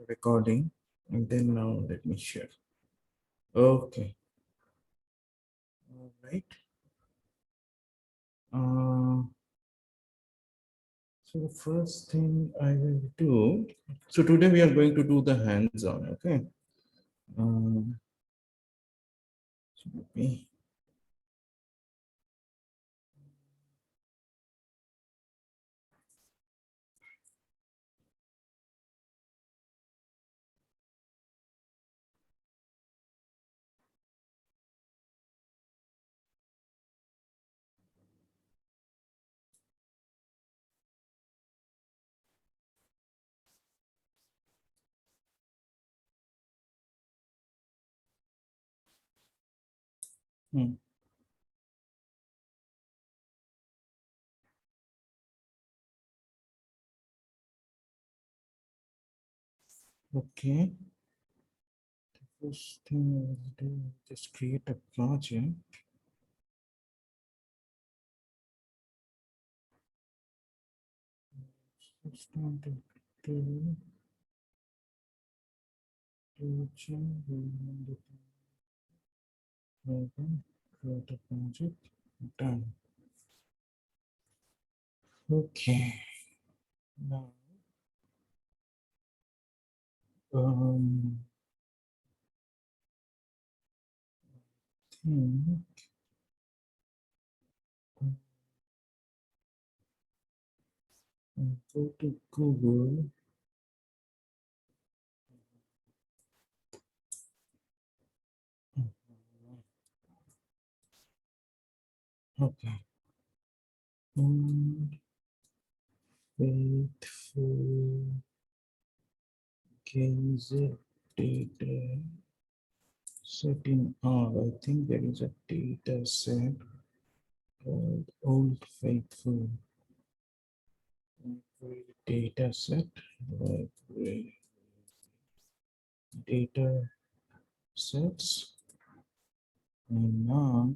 recording, and then now let me share. Okay. All right. So the first thing I will do, so today we are going to do the hands-on, okay? So let me, okay. First thing I will do, just create a project. Just want to do create a project. Done. Okay. Now, think go to Google. Okay. Faithful Geyser data set in R. I think there is a data set called Old Faithful data set. Data sets. And now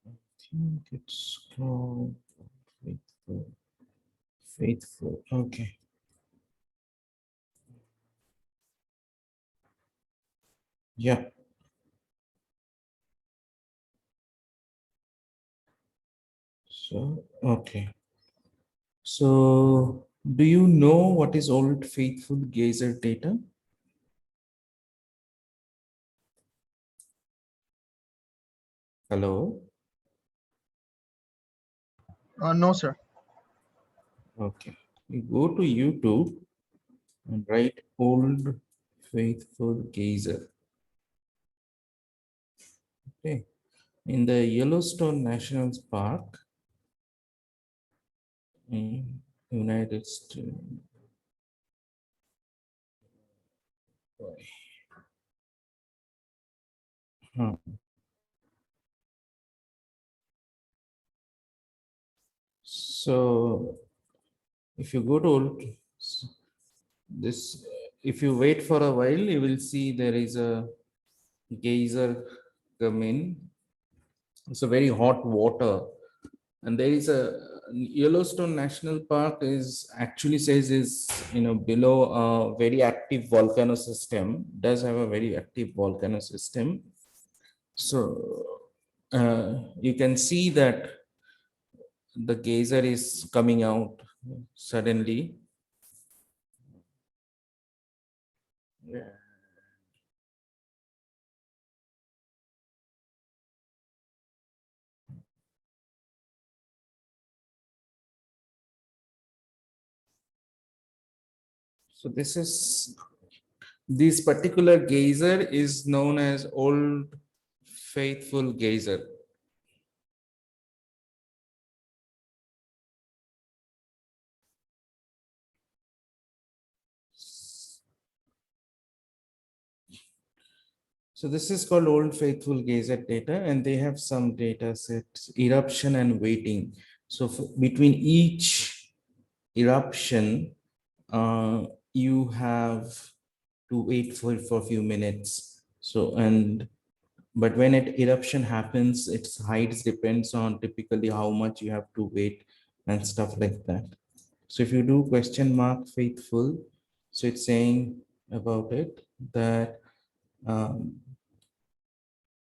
I think it's called Faithful. Faithful. Okay. Yeah. So, okay. So, do you know what is Old Faithful Geyser data? Hello? No, sir. Okay. You go to YouTube and write Old Faithful Geyser. Okay. In the Yellowstone National Park in United States. So if you go to this, if you wait for a while, you will see there is a geyser come in. It's a very hot water, and there is a Yellowstone National Park is actually says is below a very active volcano system. Does have a very active volcano system. So you can see that the geyser is coming out suddenly. Yeah. So this particular geyser is known as Old Faithful Geyser. So this is called Old Faithful Geyser data, and they have some data sets, eruption and weighting. So between each eruption, you have to wait for a few minutes. So, but when eruption happens, its height depends on typically how much you have to wait and stuff like that. So if you do question mark faithful, So it's saying about it that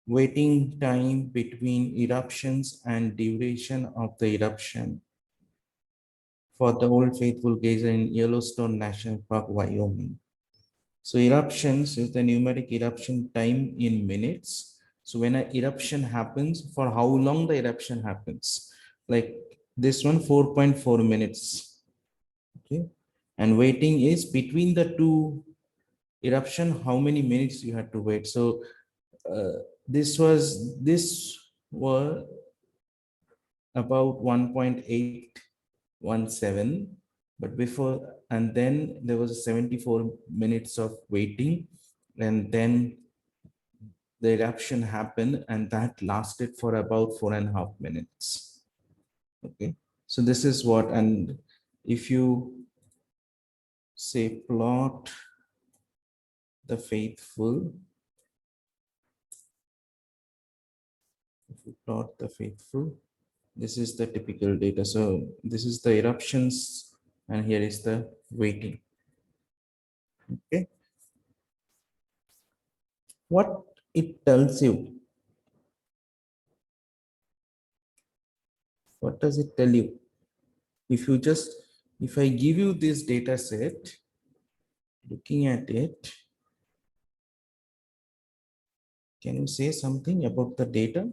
waiting time between eruptions and duration of the eruption for the Old Faithful Geyser in Yellowstone National Park, Wyoming. So eruptions is the numeric eruption time in minutes. So when an eruption happens, for how long the eruption happens? Like this one, 4.4 minutes. Okay. And waiting is between the two eruption, how many minutes you had to wait. So this were about 1.817, but before, and then there was 74 minutes of waiting, and then the eruption happened, and that lasted for about 4.5 minutes. Okay, so this is what, and if you say plot the faithful, if you plot the faithful, this is the typical data. So this is the eruptions, and here is the waiting. Okay, what it tells you, what does it tell you? If you just, if I give you this data set, looking at it, can you say something about the data?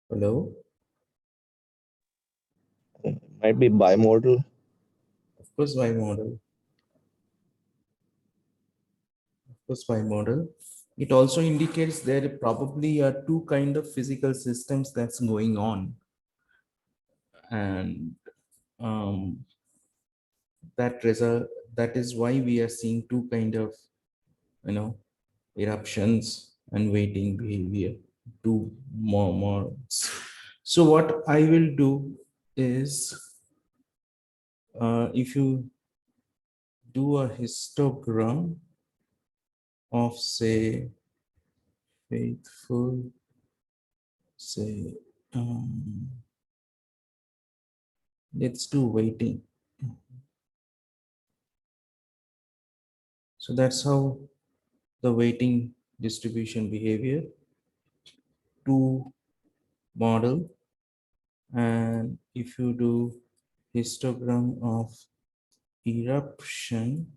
Hello? Might be bimodal. Of course, bimodal. Of course, bimodal. It also indicates there probably are two kind of physical systems that's going on. And that result, that is why we are seeing two kind of, you know, eruptions and waiting behavior, two more modes. So what I will do is, if you do a histogram of, say, faithful, say, let's do waiting. So that's how the waiting distribution behavior to model. And if you do histogram of eruption,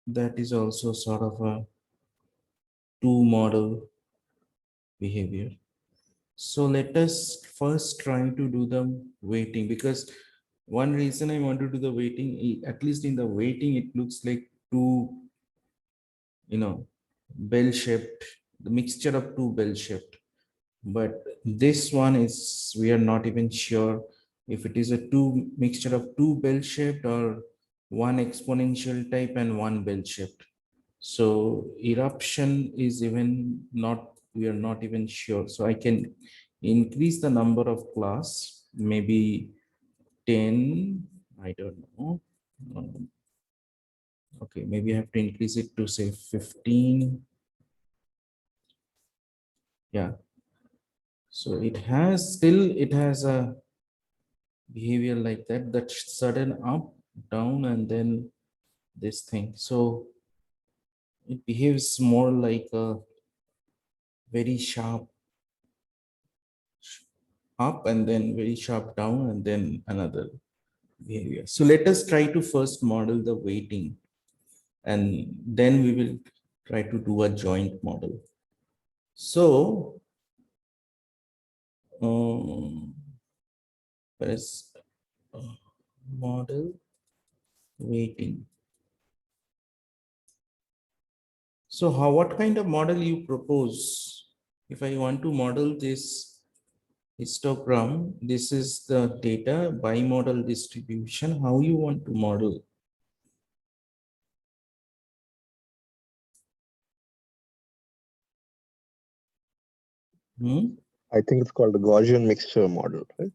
that is also sort of a two model behavior. So let us first try to do the weighting, because one reason I want to do the weighting, at least in the weighting, it looks like two, you know, bell shaped, the mixture of two bell shaped. But this one is, we are not even sure if it is a two mixture of two bell shaped or one exponential type and one bell shaped. So eruption is even not, we are not even sure. So I can increase the number of class, maybe 10, I don't know. Okay, maybe I have to increase it to say 15. Yeah. So it has still, it has a behavior like that, that sudden up, down, and then this thing. So it behaves more like a very sharp up and then very sharp down and then another behavior. So let us try to first model the weighting, and then we will try to do a joint model. So let's model weighting. So how, what kind of model you propose? If I want to model this histogram, this is the data bimodal distribution, how you want to model? I think it's called the Gaussian mixture model, right?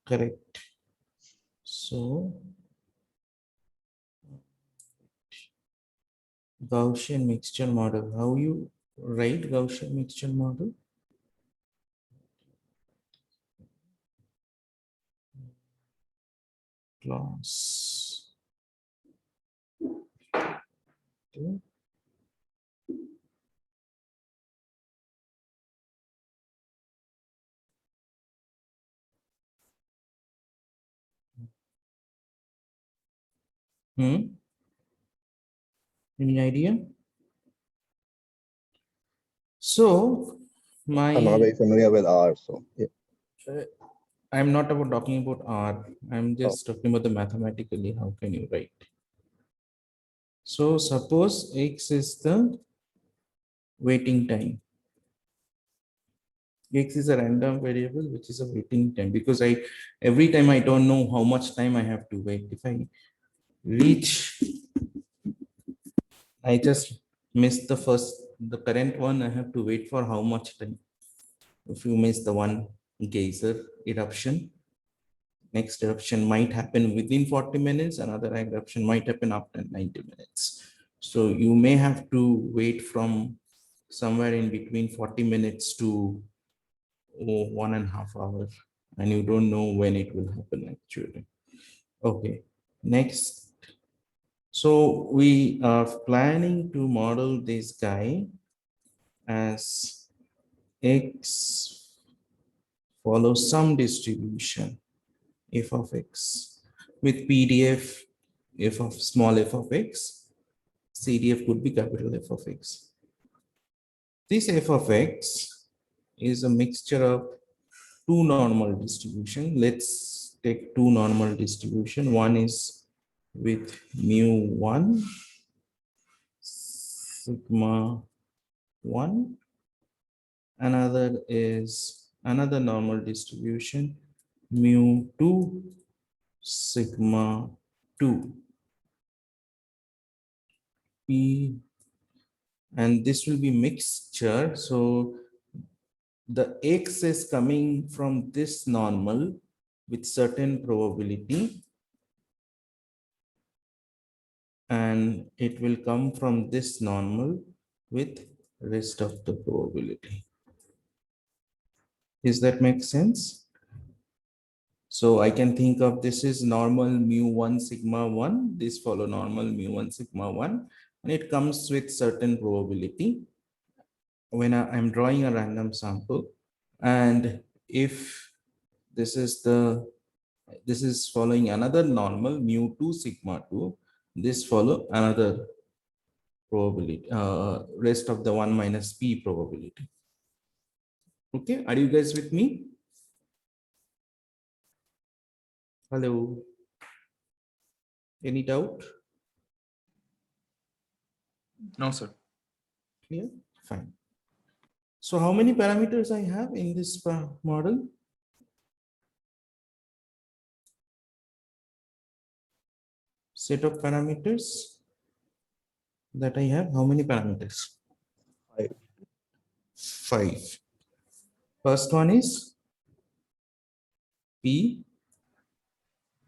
Correct. So Gaussian mixture model, how you Right, Gaussian mixture model. Class. Okay. Any idea? So I'm not my very familiar with R, so yeah. I'm not about talking about R. I'm Oh, just talking about the mathematically. How can you write? So suppose X is the waiting time. X is a random variable, which is a waiting time, because every time I don't know how much time I have to wait. If I reach, I just miss the current one, I have to wait for how much time? If you miss the one geyser eruption, next eruption might happen within 40 minutes, another eruption might happen after 90 minutes. So you may have to wait from somewhere in between 40 minutes to 1.5 hours, and you don't know when it will happen actually. Okay, next. So we are planning to model this guy as X follows some distribution f of x with PDF f of small f of x, CDF could be capital F of x. This f of x is a mixture of two normal distribution. Let's take two normal distribution. One is with mu1 sigma 1, another is another normal distribution mu2 sigma 2 p, and this will be mixture. So the x is coming from this normal with certain probability, and it will come from this normal with rest of the probability. Does that make sense? So I can think of this is normal mu1 sigma 1, this follow normal mu1 sigma 1, and it comes with certain probability when I'm drawing a random sample. And if this is following another normal mu2 sigma 2, this follow another probability, rest of the 1 minus p probability. Okay, are you guys with me? Hello, any doubt? No, sir. Clear? Fine. So how many parameters I have in this model? Set of parameters that I have, how many parameters? 5. 5. First one is P.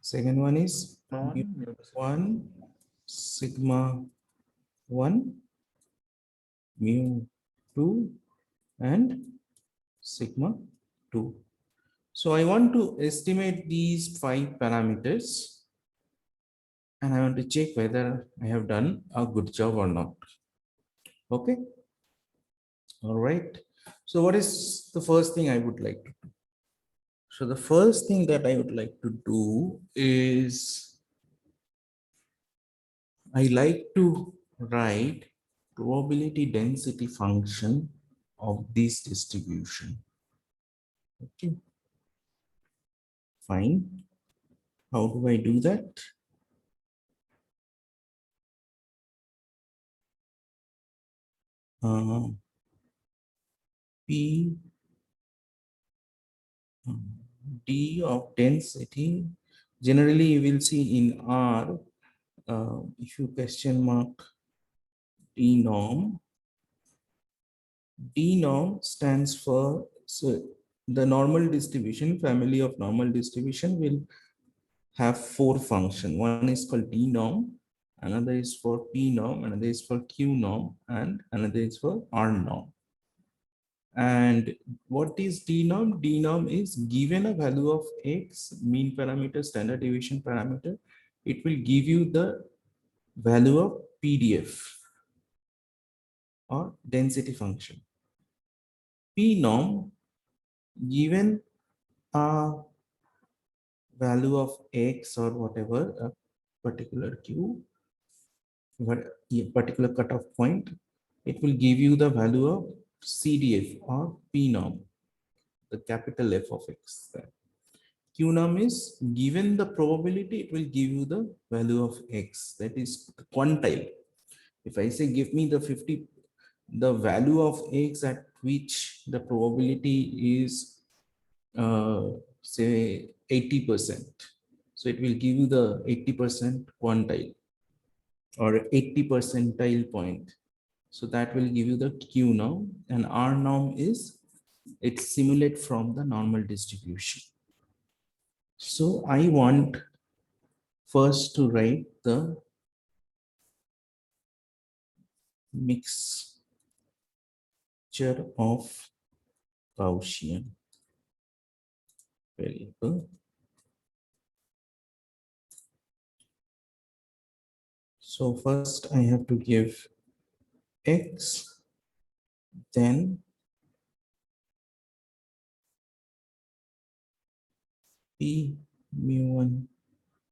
Second one is mu1 sigma 1, mu2, and sigma 2. So I want to estimate these 5 parameters, and I want to check whether I have done a good job or not. Okay. All right. So what is the first thing I would like to do? So the first thing that I would like to do is I like to write probability density function of this distribution. Okay. Fine. How do I do that? P D of density. Generally, you will see in R, if you question mark D norm stands for, so the normal distribution, family of normal distribution will have 4 functions. One is called D norm, another is for P norm, another is for Q norm, and another is for R norm. And what is D norm? D norm is given a value of X, mean parameter, standard deviation parameter. It will give you the value of PDF or density function. P norm, given a value of X or whatever, a particular Q, a particular cutoff point, it will give you the value of CDF or P norm, the capital F of X. Q norm is given the probability, it will give you the value of X, that is quantile. If I say give me the value of X at which the probability is say 80%. So it will give you the 80% quantile or 80 percentile point. So that will give you the Q norm, and R norm is it simulate from the normal distribution. So I want first to write the mixture of Gaussian variable. So first I have to give X, then P mu1.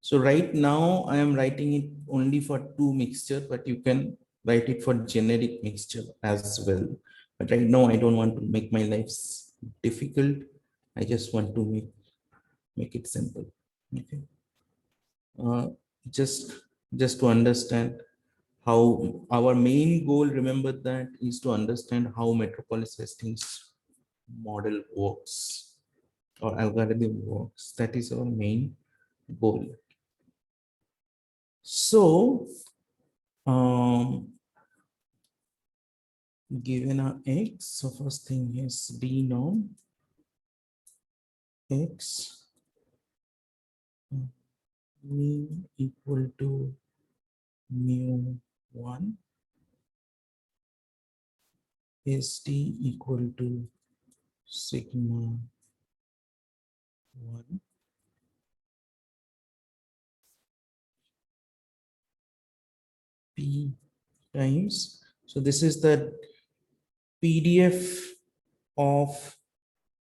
So right now I am writing it only for two mixture, but you can write it for generic mixture as well. But right now I don't want to make my life difficult. I just want to make it simple. Okay. Just to understand how our main goal, remember that, is to understand how Metropolis-Hastings model works or algorithm works. That is our main goal. So given a X, so first thing is D norm X mean equal to mu1 is D equal to sigma 1 P times. So this is the PDF of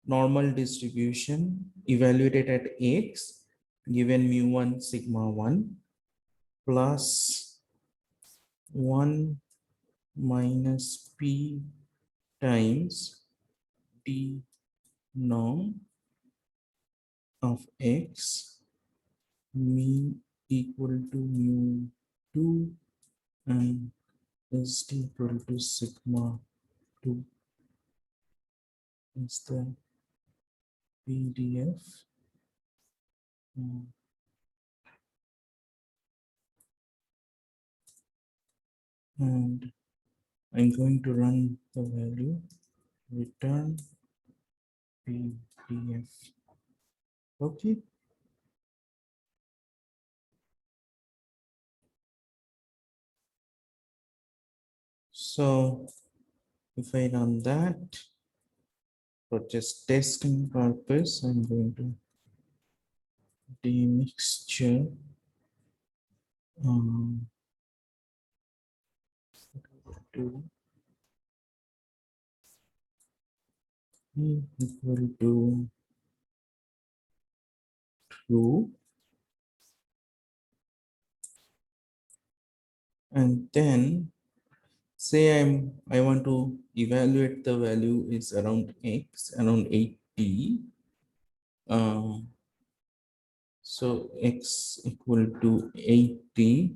normal distribution evaluated at X given mu1 sigma 1 plus 1 minus P times D norm of X mean equal to mu2 and is equal to sigma 2 is the PDF. And I'm going to run the value, return PDF. Okay. So if I run that for just testing purpose, I'm going to demixture to equal to true, and then say I want to evaluate the value is around X, around 80. So X equal to 80.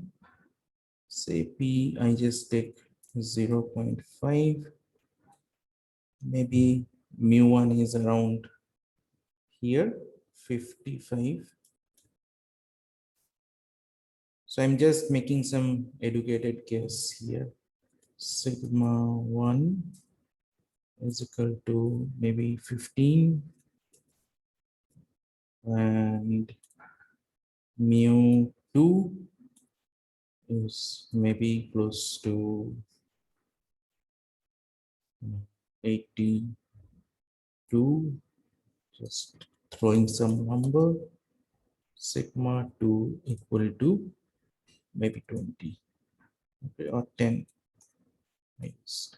Say P, I just take 0.5. Maybe mu1 is around here, 55. So I'm just making some educated guess here. Sigma 1 is equal to maybe 15 and mu2 is maybe close to 82, just throwing some number, sigma 2 equal to maybe 20, okay, or 10. Nice.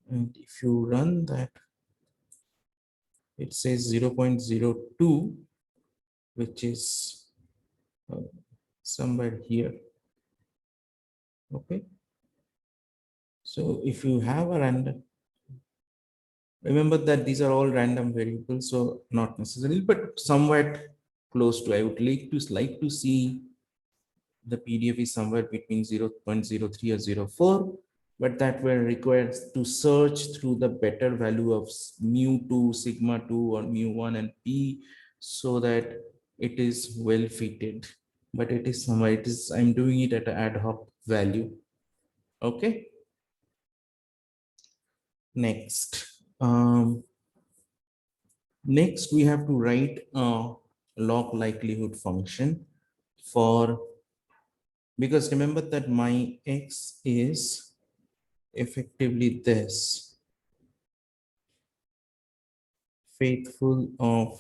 And if you run that, it says 0.02, which is somewhere here. Okay. So if you have a random, remember that these are all random variables, so not necessarily, but somewhat close to. I would like to see the PDF is somewhere between 0.03 or 0.04, but that will require to search through the better value of mu2, sigma 2, or mu1 and p, so that it is well fitted. But it is somewhere, it is, I'm doing it at an ad hoc value. Okay. Next. Next, we have to write a log likelihood function for, because remember that my x is effectively this, faithful of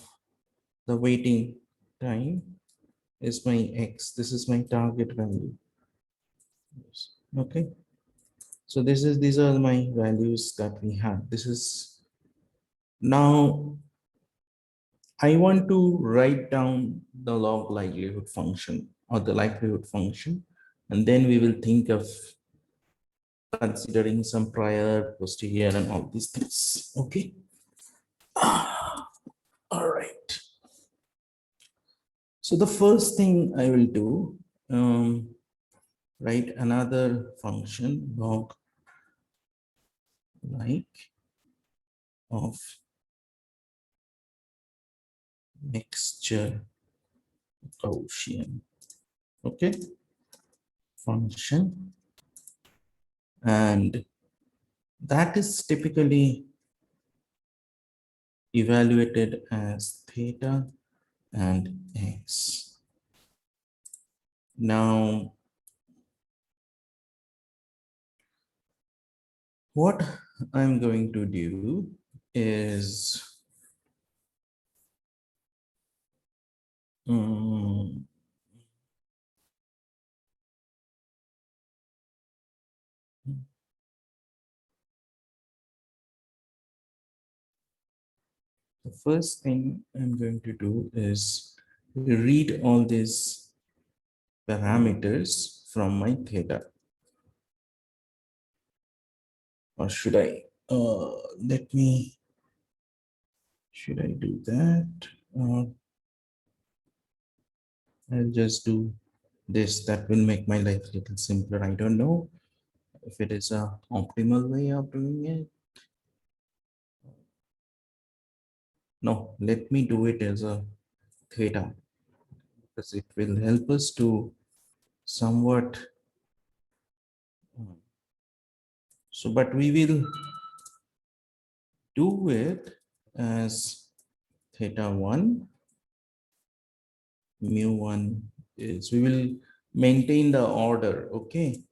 the waiting time is my x. This is my target value. Okay. So these are my values that we have. This is now I want to write down the log likelihood function or the likelihood function, and then we will think of considering some prior, posterior, and all these things. Okay. All right. So the first thing I will do, write another function log like of mixture Gaussian. Okay. Function, and that is typically evaluated as theta and x. Now, what I'm going to do is the first thing I'm going to do is read all these parameters from my theta. Or should I, should I do that? I'll just do this. That will make my life a little simpler. I don't know if it is a optimal way of doing it. No, let me do it as a theta, because it will help us to somewhat. So, but we will do it as theta 1, mu 1 is, we will maintain the order, okay,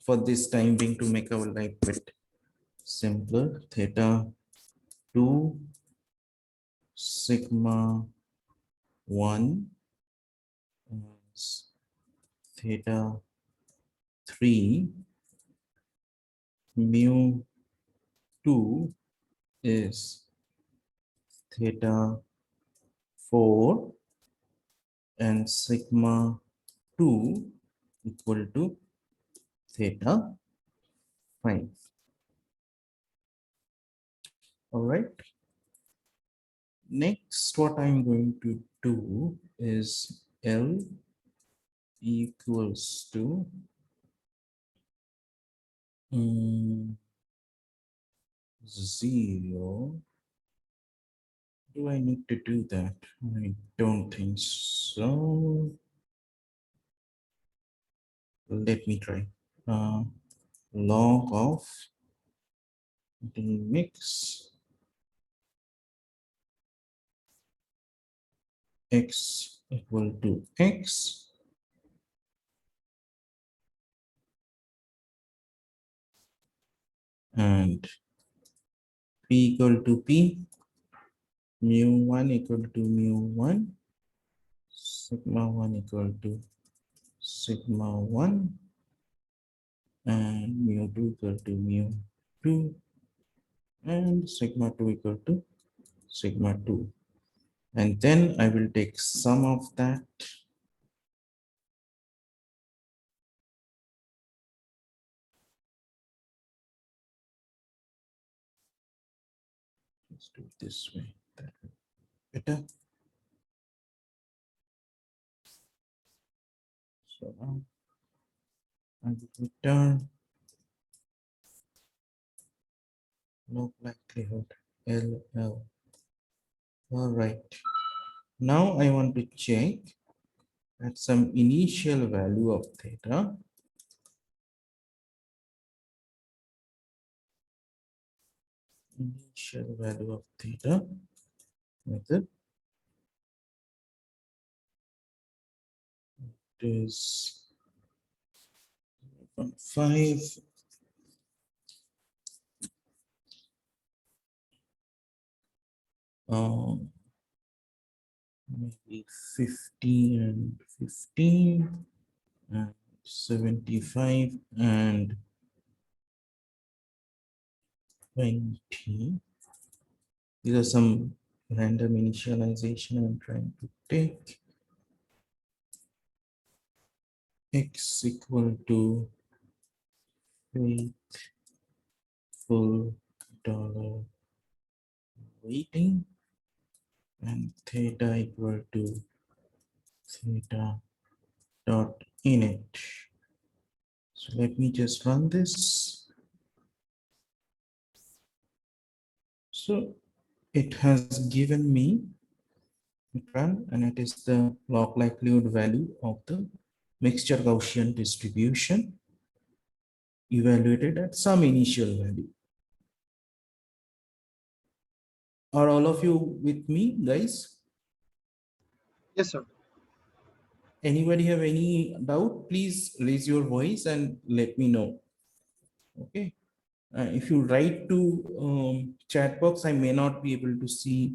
for this time being to make our life bit simpler. Theta 2, sigma 1, theta 3, mu 2 is theta 4, and sigma 2 equal to theta 5. All right. Next, what I'm going to do is L equals to 0. Do I need to do that? I don't think so. Let me try. Log of the mix x equal to x and P equal to P, mu1 equal to mu1, sigma 1 equal to sigma 1, and mu2 equal to mu2, and sigma 2 equal to sigma 2. And then I will take sum of that. Let's do it this way. That will be better. So now I will return log likelihood LL. All right. Now I want to check at some initial value of theta. Initial value of theta method is 5. Maybe 50 and 15 and 75 and 20. These are some random initialization I'm trying to take. X equal to faithful dollar weighting and theta equal to theta dot init. So let me just run this. So it has given me run, and it is the log likelihood value of the mixture Gaussian distribution evaluated at some initial value. Are all of you with me, guys? Yes, sir. Anybody have any doubt? Please raise your voice and let me know. Okay. If you write to chat box, I may not be able to see,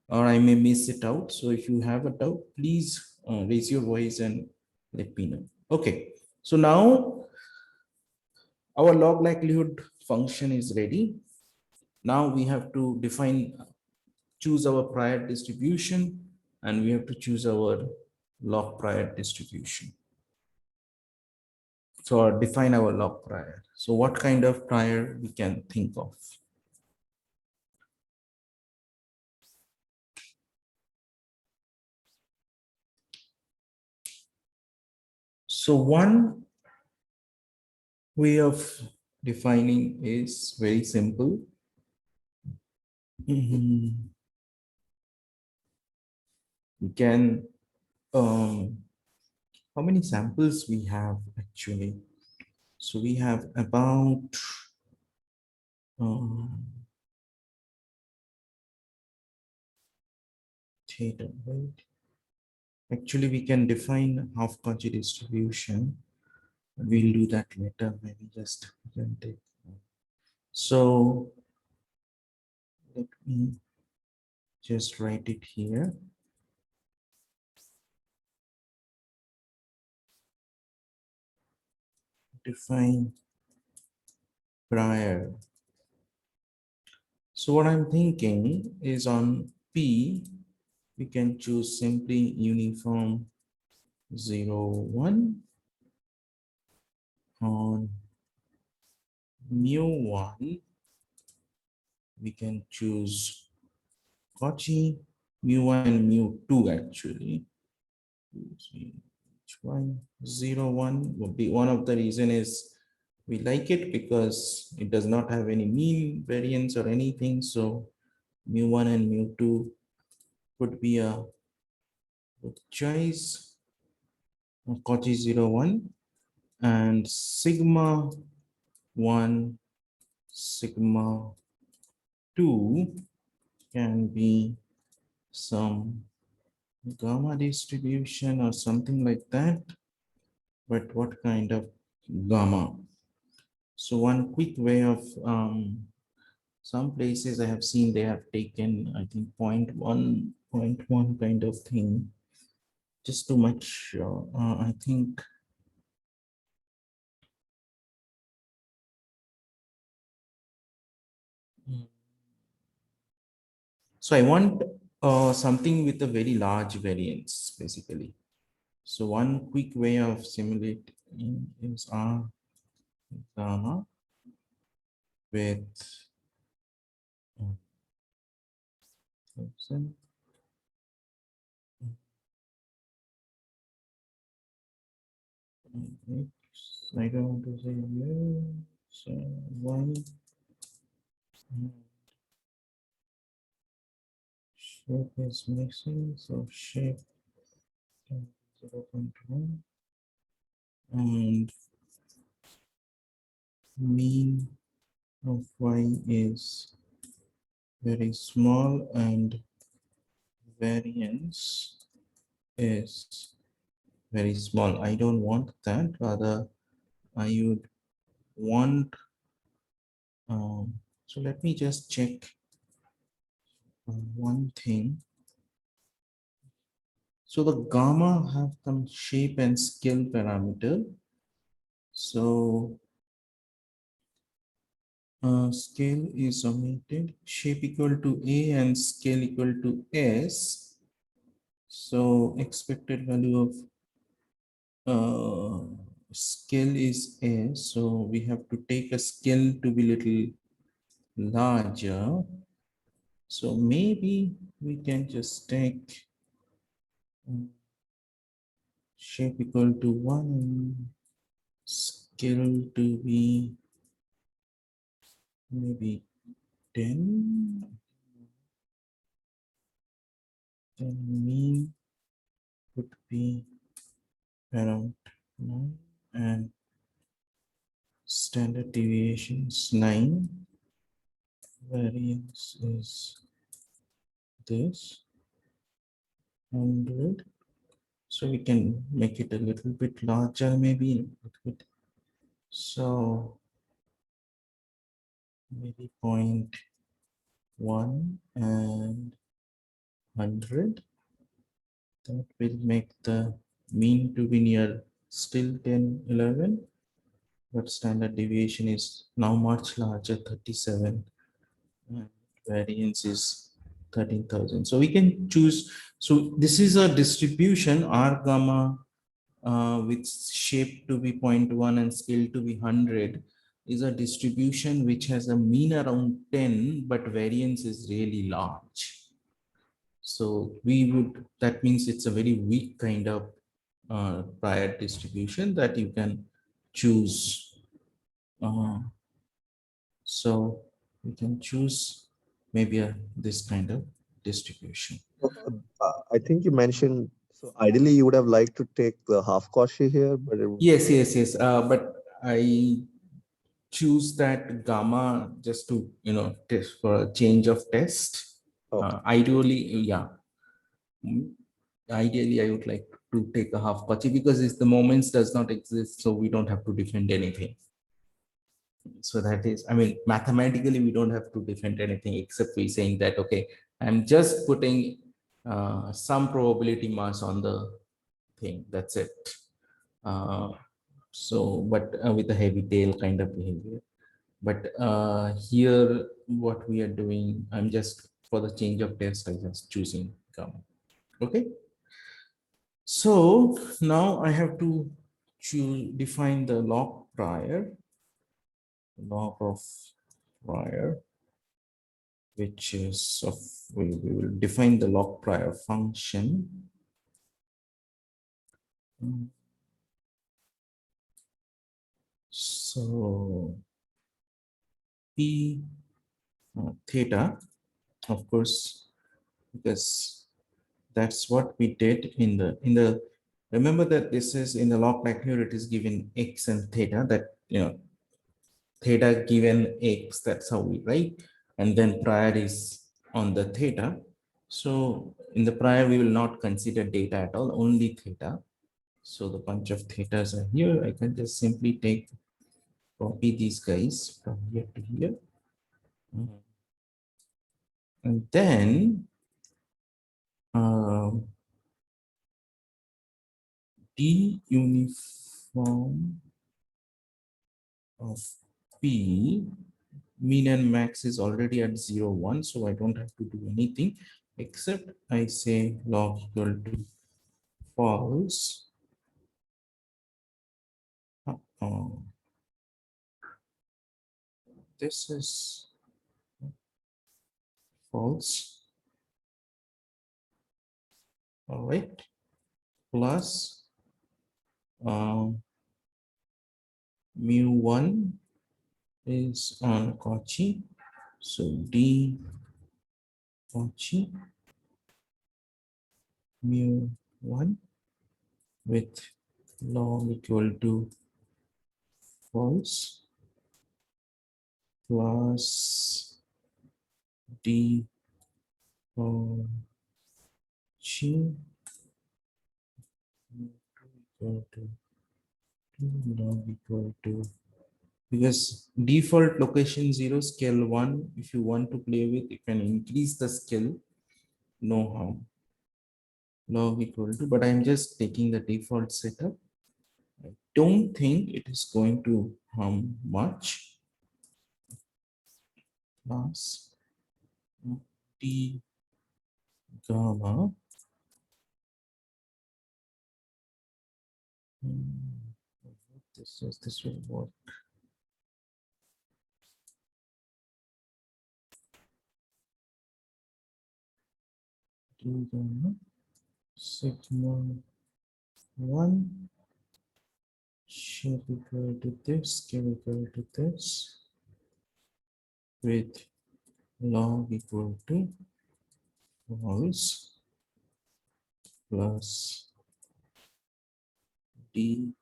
or I may miss it out. So if you have a doubt, please raise your voice and let me know. Okay. So now our log likelihood function is ready. Now we have to choose our prior distribution, and we have to choose our log prior distribution. So define our log prior. So what kind of prior we can think of? So one way of defining is very simple. We can, how many samples we have actually? So we have about theta, right? Actually, we can define half-Cauchy distribution. We'll do that later. Maybe just can take. So let me just write it here. Define prior. So what I'm thinking is on P, we can choose simply uniform 0, 1. On mu1, we can choose Cauchy, mu1 and mu2 actually. Which one? 0, 1 would be one of the reason is we like it because it does not have any mean variance or anything. So mu1 and mu2 could be a good choice. Cauchy 0, 1 and sigma 1, sigma 2 can be some gamma distribution or something like that. But what kind of gamma? So one quick way of some places I have seen they have taken, I think, 0.1 kind of thing. Just too much, I think. So I want something with a very large variance, basically. So one quick way of simulating is R gamma with 1000. I don't want to say yes, one shape is missing, so shape 0.1 and mean of y is very small and variance is very small. I don't want that, rather I would want, so let me just check one thing. So the gamma have some shape and scale parameter. So scale is omitted, shape equal to A and scale equal to S. So expected value of scale is S. So we have to take a scale to be little larger. So maybe we can just take shape equal to 1, scale to be maybe 10, then mean would be around 9 and standard deviation is 9. Variance is this 100. So we can make it a little bit larger, maybe a little bit. So maybe 0.1 and 100. That will make the mean to be near still 10, 11. But standard deviation is now much larger, 37. And variance is 13,000. So we can choose. So this is a distribution R gamma with shape to be 0.1 and scale to be 100 is a distribution which has a mean around 10, but variance is really large. So we would, that means it's a very weak kind of prior distribution that you can choose. So we can choose maybe this kind of distribution. I think you mentioned, so ideally you would have liked to take the half Cauchy here, but it, Yes. But I choose that gamma just to, test for a change of test. okay. Ideally, yeah. Ideally, I would like to take a half Cauchy because it's the moments does not exist, so we don't have to defend anything. So that is, I mean, mathematically, we don't have to defend anything except we saying that, okay, I'm just putting some probability mass on the thing. That's it. So, but with a heavy tail kind of behavior. But here, what we are doing, I'm just for the change of test, I just choosing gamma. Okay. So now I have to define the log prior, which is of, we will define the log prior function. So P theta, of course, because that's what we did in the remember that this is in the log likelihood, it is given x and theta, that theta given x, that's how we write, and then prior is on the theta. So in the prior we will not consider data at all, only theta. So the bunch of thetas are here. I can just simply take copy these guys from here to here. And then D uniform of P, mean and max is already at 0, 1, so I don't have to do anything except I say log equal to false. This is false. All right, plus mu1 is on Cauchy, so D Cauchy mu1 with log equal to false plus D Cauchy equal to log equal to, because default location 0 scale 1, if you want to play with, you can increase the scale, no harm. Log equal to, but I'm just taking the default setup. I don't think it is going to harm much. Plus D gamma this will work. D gamma sigma 1 should equal to this, scale equal to this, with log equal to false plus D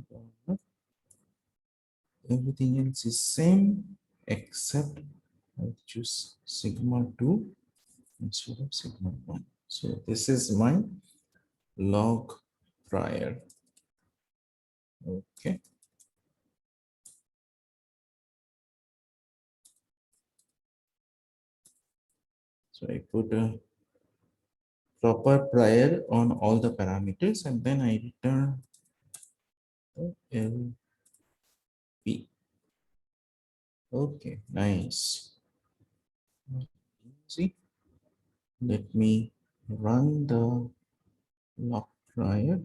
gamma. Everything else is same except I choose sigma 2 instead of sigma 1. So this is my log prior. Okay. So I put a proper prior on all the parameters and then I return LP. Okay, nice. See, let me run the log prior.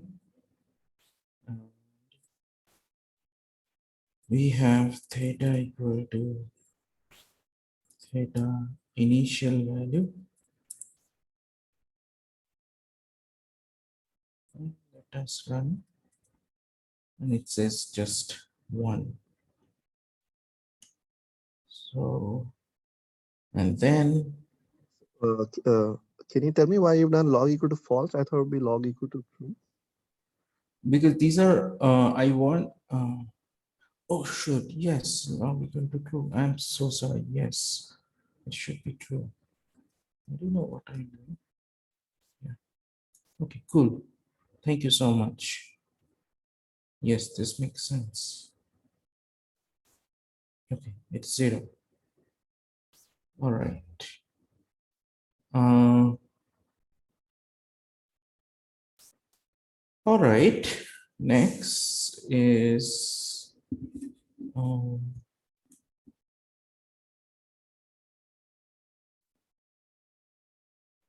We have theta equal to theta initial value. Let us run, and it says just 1. So, and then Can you tell me why you've done log equal to false? I thought it would be log equal to true. because these are I want oh shoot, yes, log equal to true. I'm so sorry. Yes, it should be true. I don't know what I'm doing. Yeah. Okay, cool. Thank you so much. Yes, this makes sense. Okay, it's 0. All right. All right. Next is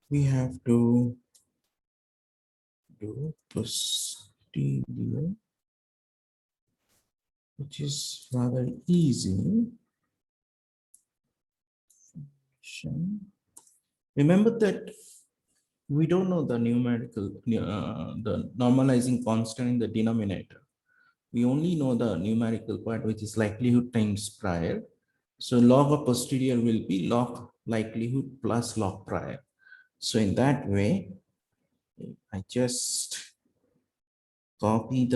we have to do procedure, which is rather easy. Remember that we don't know the numerical, the normalizing constant in the denominator. We only know the numerical part, which is likelihood times prior. So log of posterior will be log likelihood plus log prior. So in that way, I just copy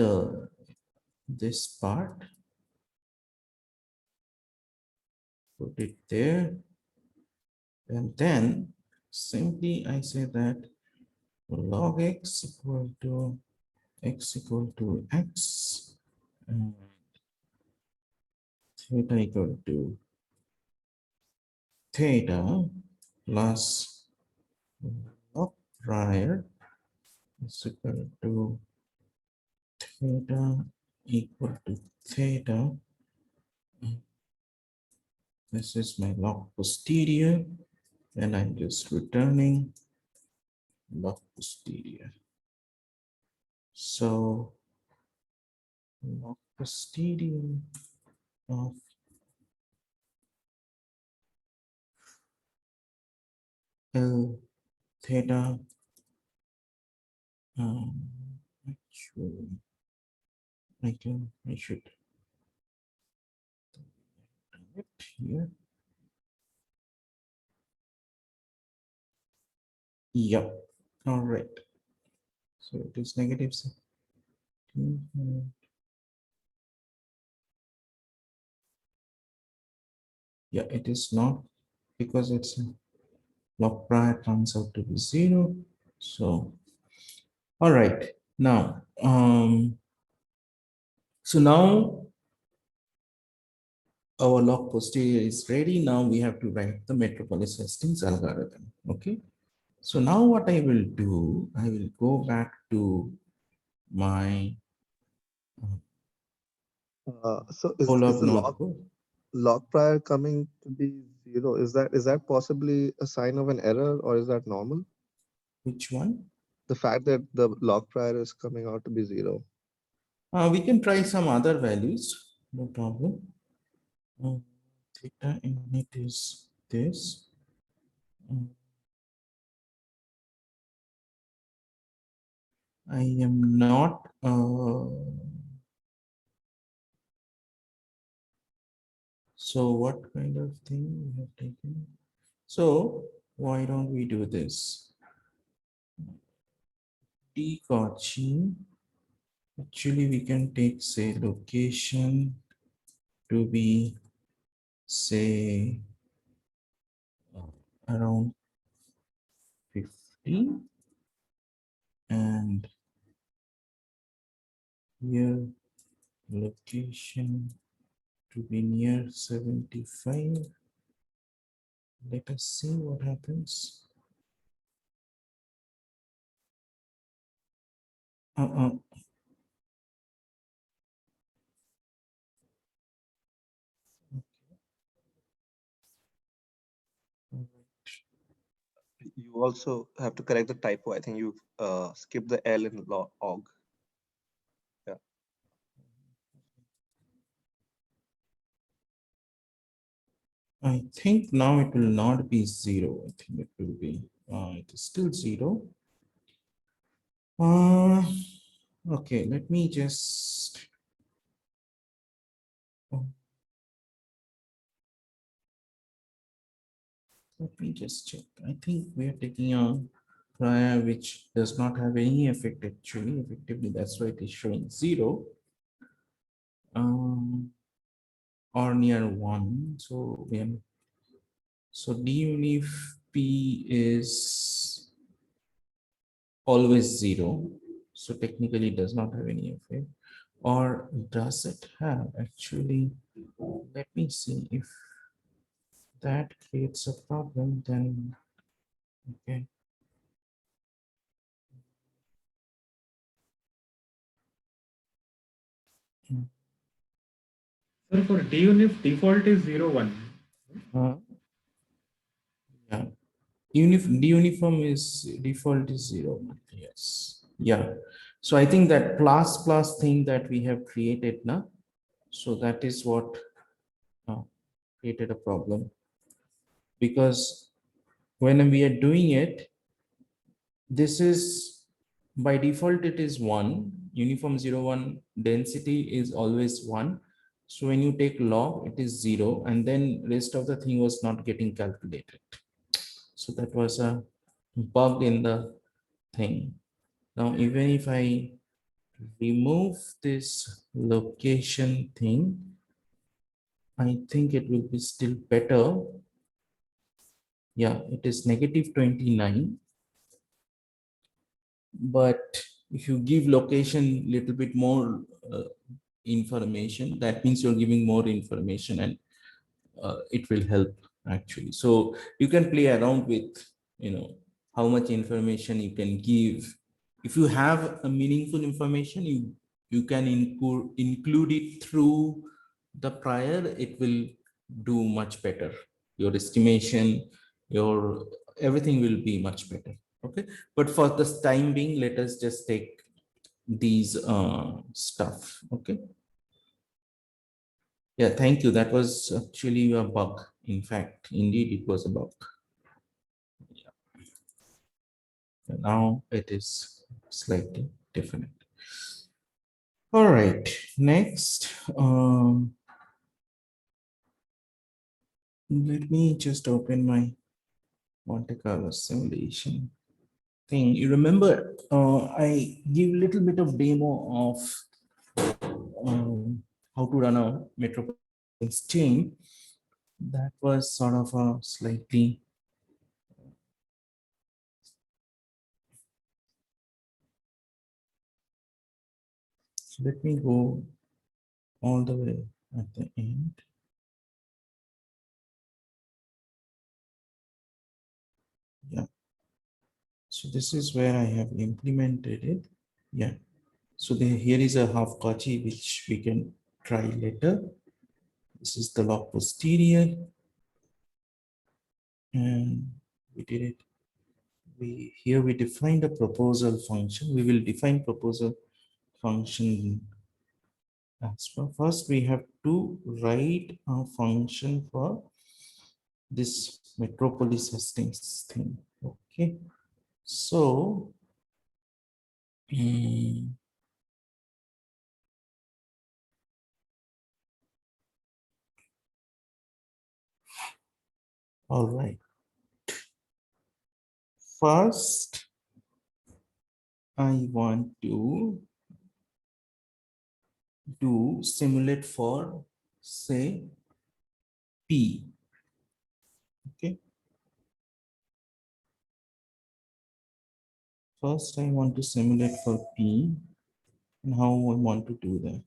this part, put it there, and then simply I say that log x equal to x, and theta equal to theta plus log prior is equal to theta equal to theta. This is my log posterior, and I'm just returning log posterior. So log posterior of L theta. Actually, I should do it here. Yep. All right. So it is negative 17. Yeah, it is not, because it's log prior turns out to be 0. So, all right. Now, so now our log posterior is ready. Now we have to write the Metropolis-Hastings algorithm. Okay. So now what I will do, I will go back to my So is Olog the notebook. log prior coming to be 0? Is that possibly a sign of an error, or is that normal? Which one? The fact that the log prior is coming out to be 0. We can try some other values. No problem. Theta init is this. I am not. So what kind of thing we have taken? So why don't we do this? Gaussian. Actually, we can take, say, location to be, say, around 50, and here location to be near 75. Let us see what happens. You also have to correct the typo. I think you skipped the L in log. Yeah. I think now it will not be 0. I think it will be, it is still 0. Okay, let me just. Let me just check. I think we are taking a prior which does not have any effect actually. Effectively, that's why it is showing 0. Or near 1. So when so d unif p is always 0. So technically it does not have any effect. Or does it have actually? Let me see if that creates a problem, then okay. Sir, for DUNIF, default is 0, 1. Yeah. Uniform is default is 0. Yes. Yeah. So I think that plus thing that we have created now. So that is what created a problem. Because when we are doing it, this is by default, it is 1. Uniform 0, 1 density is always 1. So when you take log, it is 0. And then rest of the thing was not getting calculated. So that was a bug in the thing. Now, even if I remove this location thing, I think it will be still better. Yeah, it is negative 29. But if you give location little bit more information, that means you're giving more information, and it will help actually. So you can play around with, how much information you can give. If you have a meaningful information, you can include it through the prior, it will do much better. Your estimation, your everything will be much better. Okay, but for this time being, let us just take these stuff. Okay. Yeah, thank you. That was actually a bug. In fact, indeed, it was a bug. Yeah. Now it is slightly different. All right. Next, let me just open my Monte Carlo simulation thing. You remember, I give a little bit of demo of how to run a Metropolis chain. That was sort of a slightly so let me go all the way at the end. Yeah. So this is where I have implemented it. Yeah. So here is a half Cauchy, which we can try later. This is the log posterior. And we did it. Here we defined a proposal function. We will define proposal function as well. First, we have to write a function for this Metropolis-Hastings thing. Okay. So, all right. First, I want to do simulate for, say, P. Okay. First, I want to simulate for P, and how I want to do that.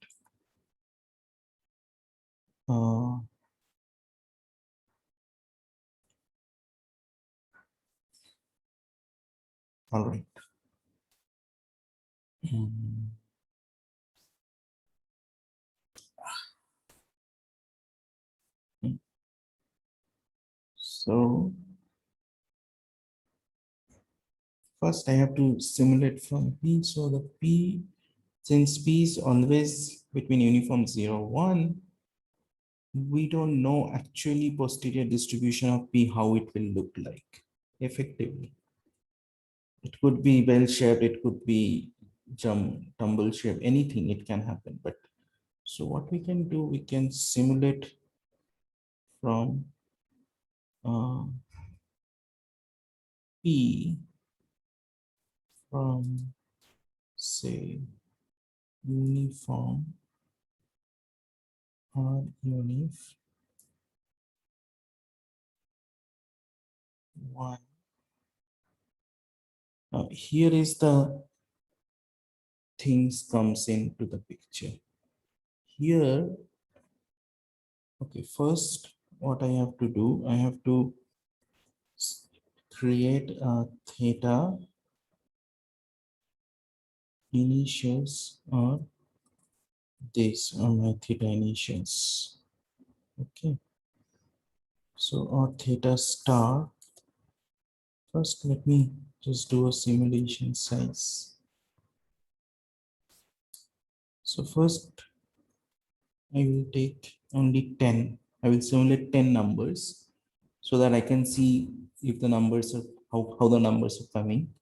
All right. So first I have to simulate from P. So the P, since P is always between uniform 0, 1, we don't know actually posterior distribution of P, how it will look like effectively. It could be bell-shaped, it could be tumble shape, anything, it can happen. But so what we can do, we can simulate from P from, say, uniform or unif 1. Now here is the things comes into the picture. Here, okay, first what I have to do, I have to create a theta initials, or this are my theta initials. Okay, so or theta star. First, let me just do a simulation size. So first, I will take only 10. I will simulate 10 numbers so that I can see if the numbers are how the numbers are coming.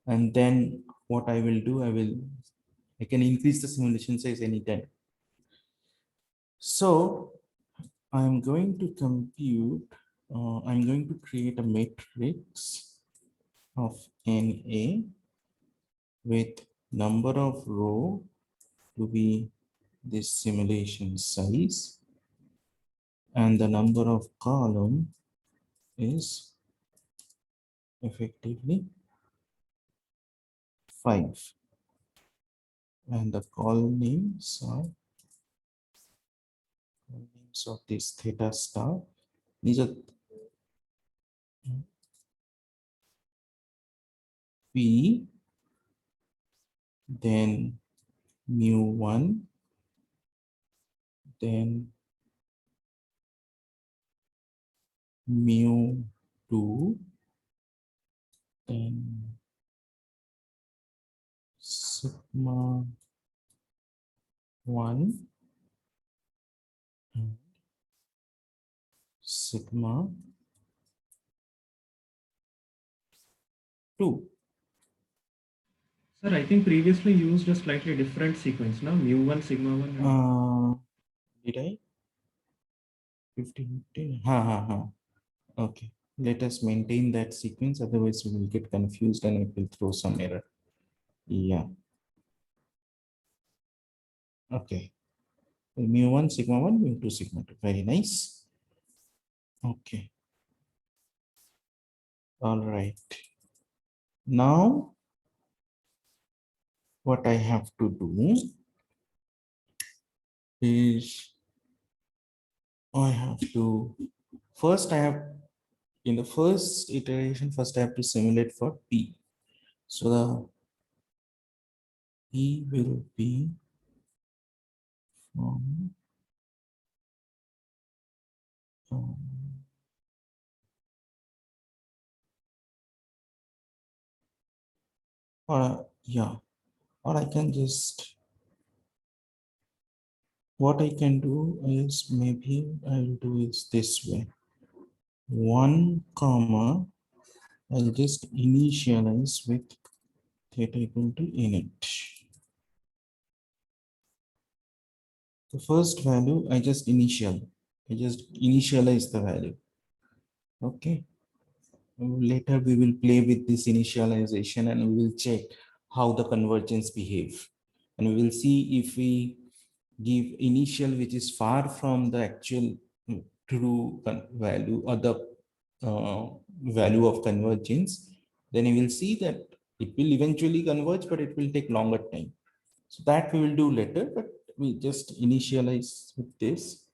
And then what I will do, I can increase the simulation size anytime. So I'm going to compute, I'm going to create a matrix of NA with number of row to be this simulation size, and the number of column is effectively 5, and the column names are So this theta star, these are P, then mu1, then mu2, then sigma 1 and sigma 2. Sir, I think previously used a slightly different sequence now, mu1, sigma 1. And Did I? 15, 15. Ha, ha, ha. Okay. Let us maintain that sequence. Otherwise, we will get confused and it will throw some error. Yeah. Okay. Mu1, sigma 1, mu2, sigma 2. Very nice. Okay. All right. Now, what I have to do is I have to first in the first iteration, first I have to simulate for P. So the P will be from yeah, or I can just what I can do is maybe I'll do is this way. 1 comma, I'll just initialize with theta equal to init. The first value I just initialize the value. Okay. Later we will play with this initialization and we will check how the convergence behave. And we will see if we give initial which is far from the actual true value or the value of convergence, then you will see that it will eventually converge, but it will take longer time. So that we will do later, but we just initialize with this.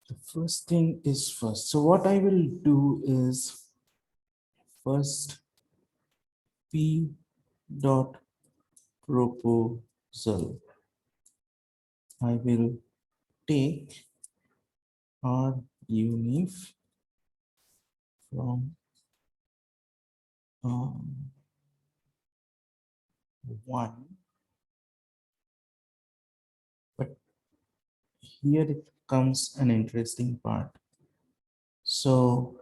The first thing is first. So what I will do is first P dot proposal. I will take R unif from 1, but here it comes an interesting part. So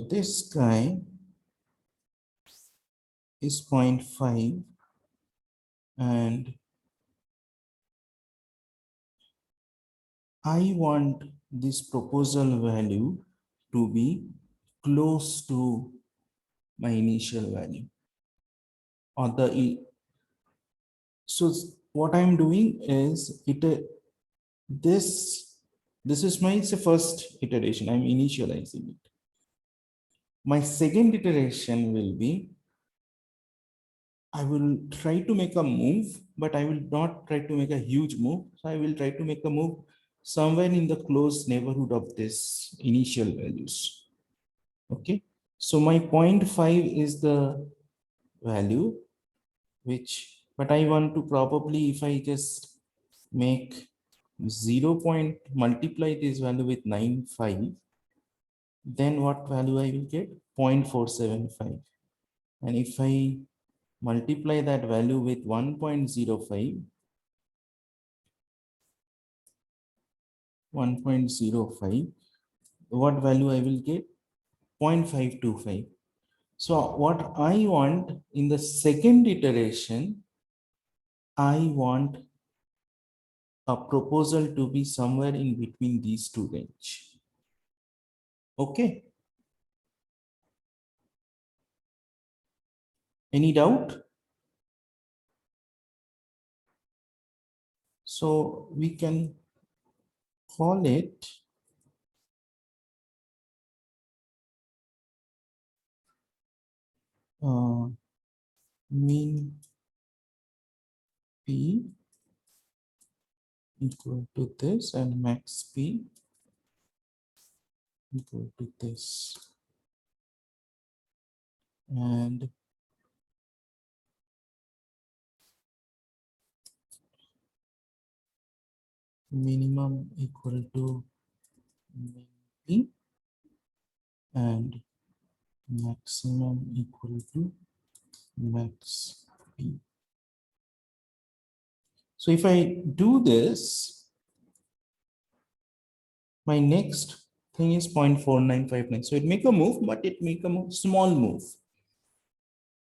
this guy is 0.5 and I want this proposal value to be close to my initial value or so what I'm doing is this is my first iteration. I'm initializing it. My second iteration will be I will try to make a move, but I will not try to make a huge move. So I will try to make a move somewhere in the close neighborhood of this initial values. Okay. So my 0.5 is the value but I want to probably, if I just make 0 point multiply this value with 9.5, then what value I will get? 0.475. And if I multiply that value with 1.05, 1.05, what value I will get? 0.525. So what I want in the second iteration, I want a proposal to be somewhere in between these two range. Okay. Any doubt? So we can call it mean P equal to this and max P equal to this. And minimum equal to min P and maximum equal to max P. So if I do this, my next thing is 0.4959. So it make a move, but it make a move, small move.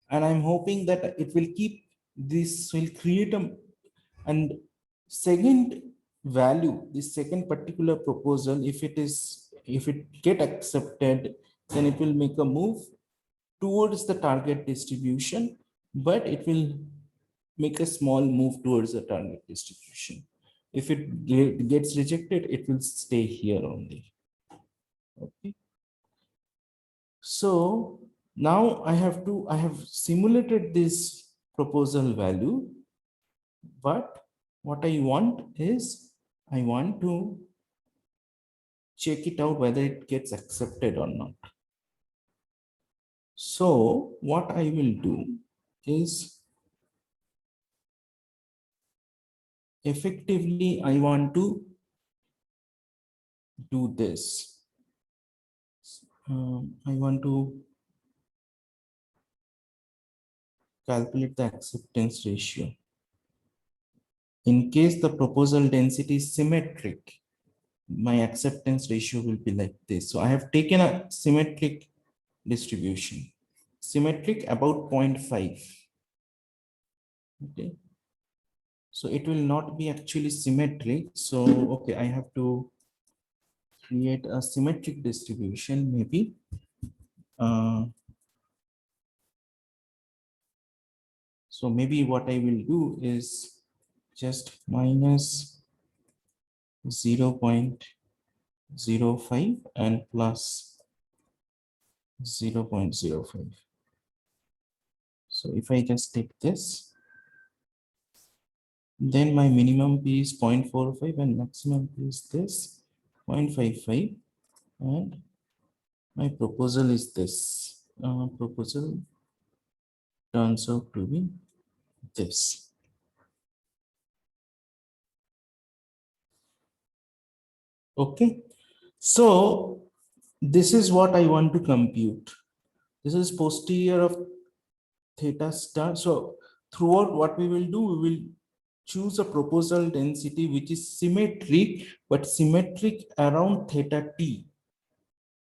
And I'm hoping that it will keep, this will create a, and second value, this second particular proposal, if it get accepted, then it will make a move towards the target distribution, but it will make a small move towards the target distribution. If it gets rejected, it will stay here only. Okay. So now I have simulated this proposal value, but what I want is, I want to check it out whether it gets accepted or not. So what I will do is, effectively, I want to do this. I want to calculate the acceptance ratio. In case the proposal density is symmetric, my acceptance ratio will be like this. So I have taken a symmetric distribution, symmetric about 0.5. Okay. So it will not be actually symmetric. So, okay, I have to create a symmetric distribution, maybe. So maybe what I will do is just minus 0.05 and plus 0.05. So if I just take this, then my minimum P is 0.45 and maximum P is this 0.55, and my proposal is this. Proposal turns out to be this. Okay, so this is what I want to compute. This is posterior of theta star. So throughout what we will do, we will choose a proposal density which is symmetric, but symmetric around theta t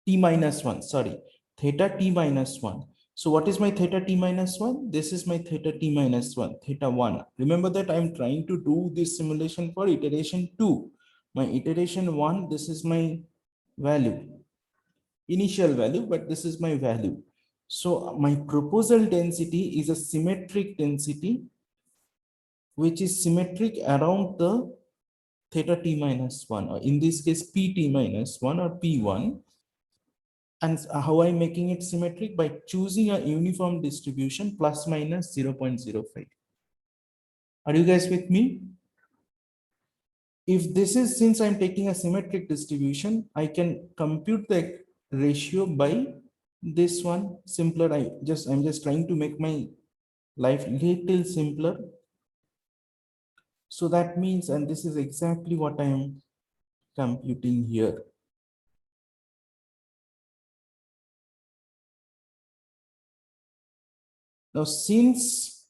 minus 1, sorry, theta t minus 1. So what is my theta t minus 1? This is my theta t minus 1, theta 1. Remember that I'm trying to do this simulation for iteration 2. My iteration 1, this is my value, initial value, but this is my value. So my proposal density is a symmetric density, which is symmetric around the theta t minus 1, or in this case, pt minus 1 or p1. And how I'm making it symmetric? By choosing a uniform distribution plus minus 0.05. Are you guys with me? If this is, since I'm taking a symmetric distribution, I can compute the ratio by this one simpler. I'm just trying to make my life little simpler. So that means, and this is exactly what I am computing here. Now, since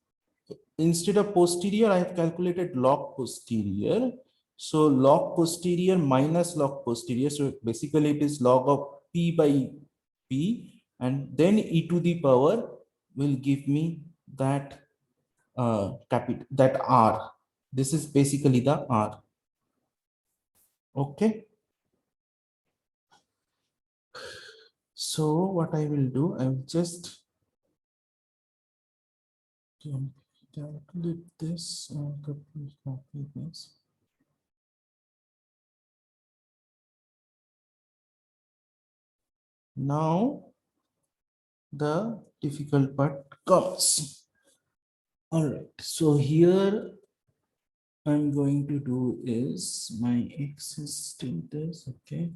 instead of posterior, I have calculated log posterior. So log posterior minus log posterior. So basically it is log of p by p, and then e to the power will give me that that r. This is basically the r. Okay. So what I will do, I will just calculate this, copy this. Now the difficult part comes. All right, so here I'm going to do is my x is still this, okay.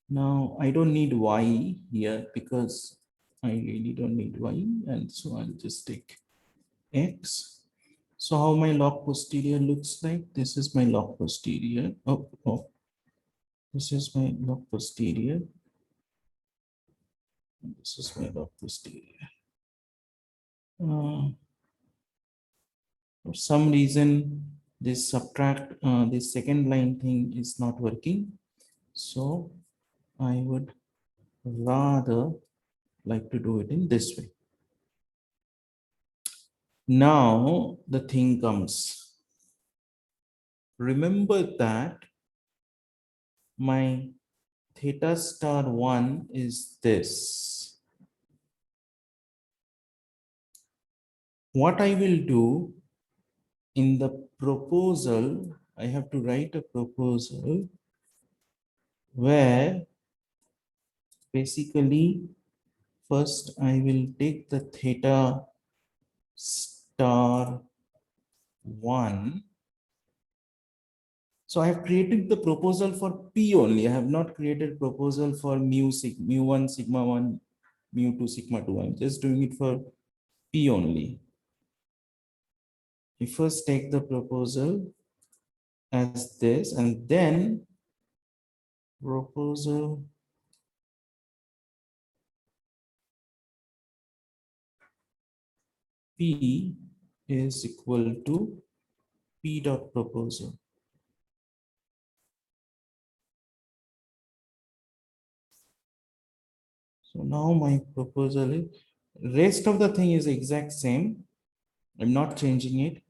Now I don't need y here because I really don't need y, and so I'll just take x. So how my log posterior looks like? This is my log posterior. Oh, this is my log posterior. This is my log posterior. For some reason, this subtract, this second line thing is not working. So I would rather like to do it in this way. Now the thing comes. Remember that my theta star 1 is this. What I will do in the proposal, I have to write a proposal where basically first I will take the theta star 1. So I have created the proposal for P only. I have not created proposal for mu1, sigma 1, mu2, sigma 2. I'm just doing it for P only. You first take the proposal as this, and then proposal P is equal to P dot proposal. So now my proposal is, rest of the thing is exact same. I'm not changing it,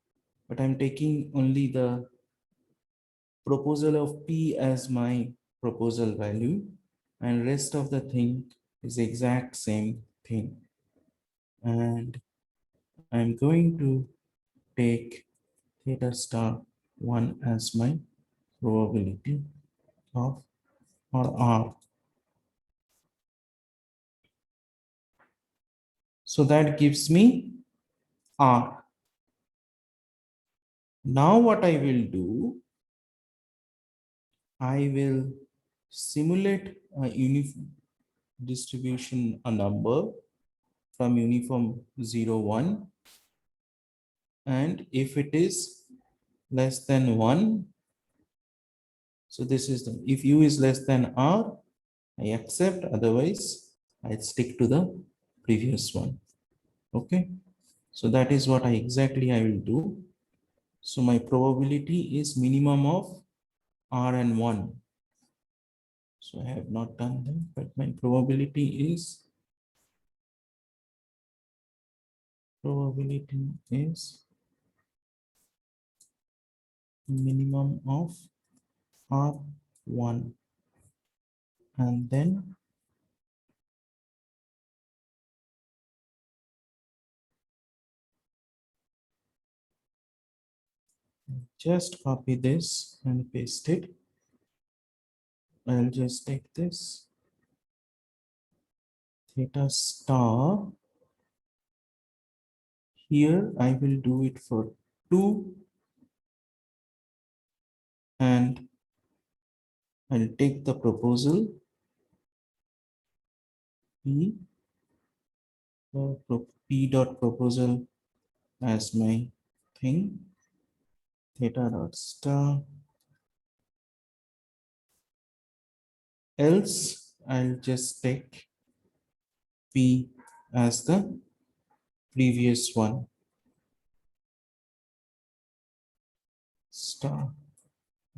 but I'm taking only the proposal of P as my proposal value, and rest of the thing is exact same thing. And I'm going to take theta star 1 as my probability of or R. So that gives me R. Now what I will do, I will simulate a uniform distribution, a number from uniform 0, 1. And if it is less than 1, so this is the, if U is less than R, I accept, otherwise I stick to the previous one. Okay, so that is what I will do. So my probability is minimum of R and 1. So I have not done that, but my probability is minimum of R1, and then just copy this and paste it. I'll just take this theta star. Here I will do it for 2, and I'll take the proposal P, P dot proposal as my thing, theta dot star. Else I'll just take P as the previous one, star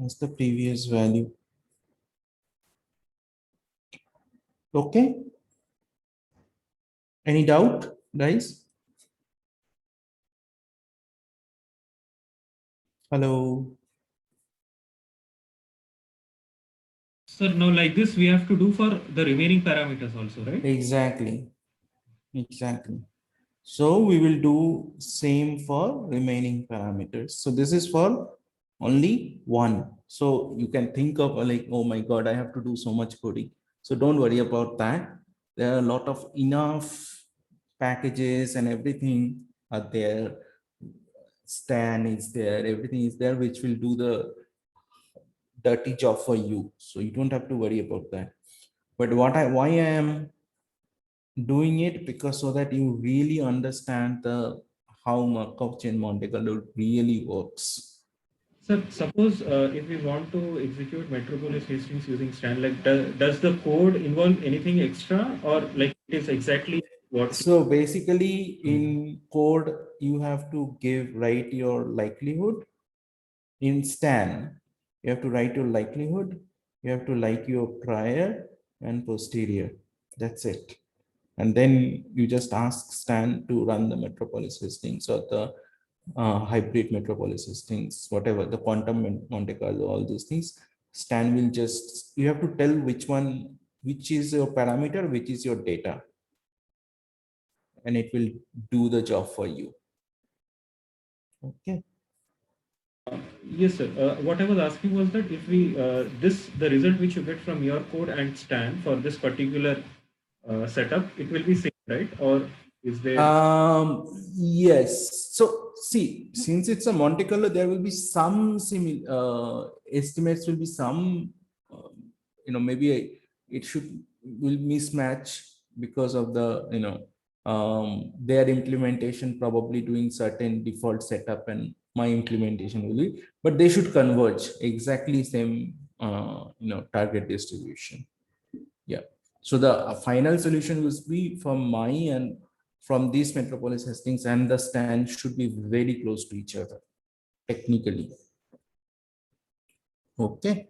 as the previous value. Okay, any doubt, guys? Hello. Sir, now like this, we have to do for the remaining parameters also, right? Exactly. So we will do same for remaining parameters. So this is for only one. So you can think of like, oh my God, I have to do so much coding. So don't worry about that. There are a lot of enough packages and everything are there. Stan is there, everything is there, which will do the dirty job for you. So you don't have to worry about that. But why I am doing it, because so that you really understand the how Markov chain Monte Carlo really works. Sir, suppose if we want to execute Metropolis-Hastings using Stan, like does the code involve anything extra, or like it is exactly what? So basically in code, you have to write your likelihood. In Stan, you have to write your likelihood, you have to like your prior and posterior. That's it. And then you just ask Stan to run the Metropolis-Hastings or the hybrid Metropolis-Hastings, whatever, the quantum Monte Carlo, all these things. Stan will just, you have to tell which is your parameter, which is your data, and it will do the job for you. Okay. Yes, sir. What I was asking was that if we the result which you get from your code and Stan for this particular setup, it will be same, right? Or is there? Yes. So see, since it's a Monte Carlo, there will be some similar estimates will be some, maybe it will mismatch because of the, their implementation probably doing certain default setup and my implementation will be, but they should converge exactly same, target distribution. Yeah. So the final solution will be from my and from these Metropolis-Hastings and the Stan should be very close to each other technically. Okay.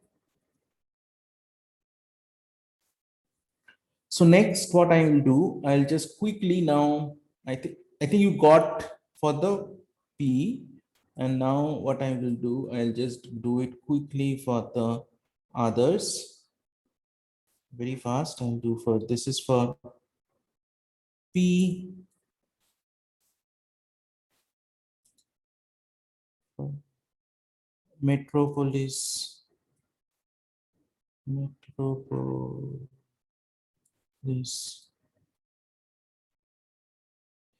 So next, what I will do, I'll just quickly now, I think you got for the P, and now what I will do, I'll just do it quickly for the others. Very fast. I'll do for this is for P. Metropolis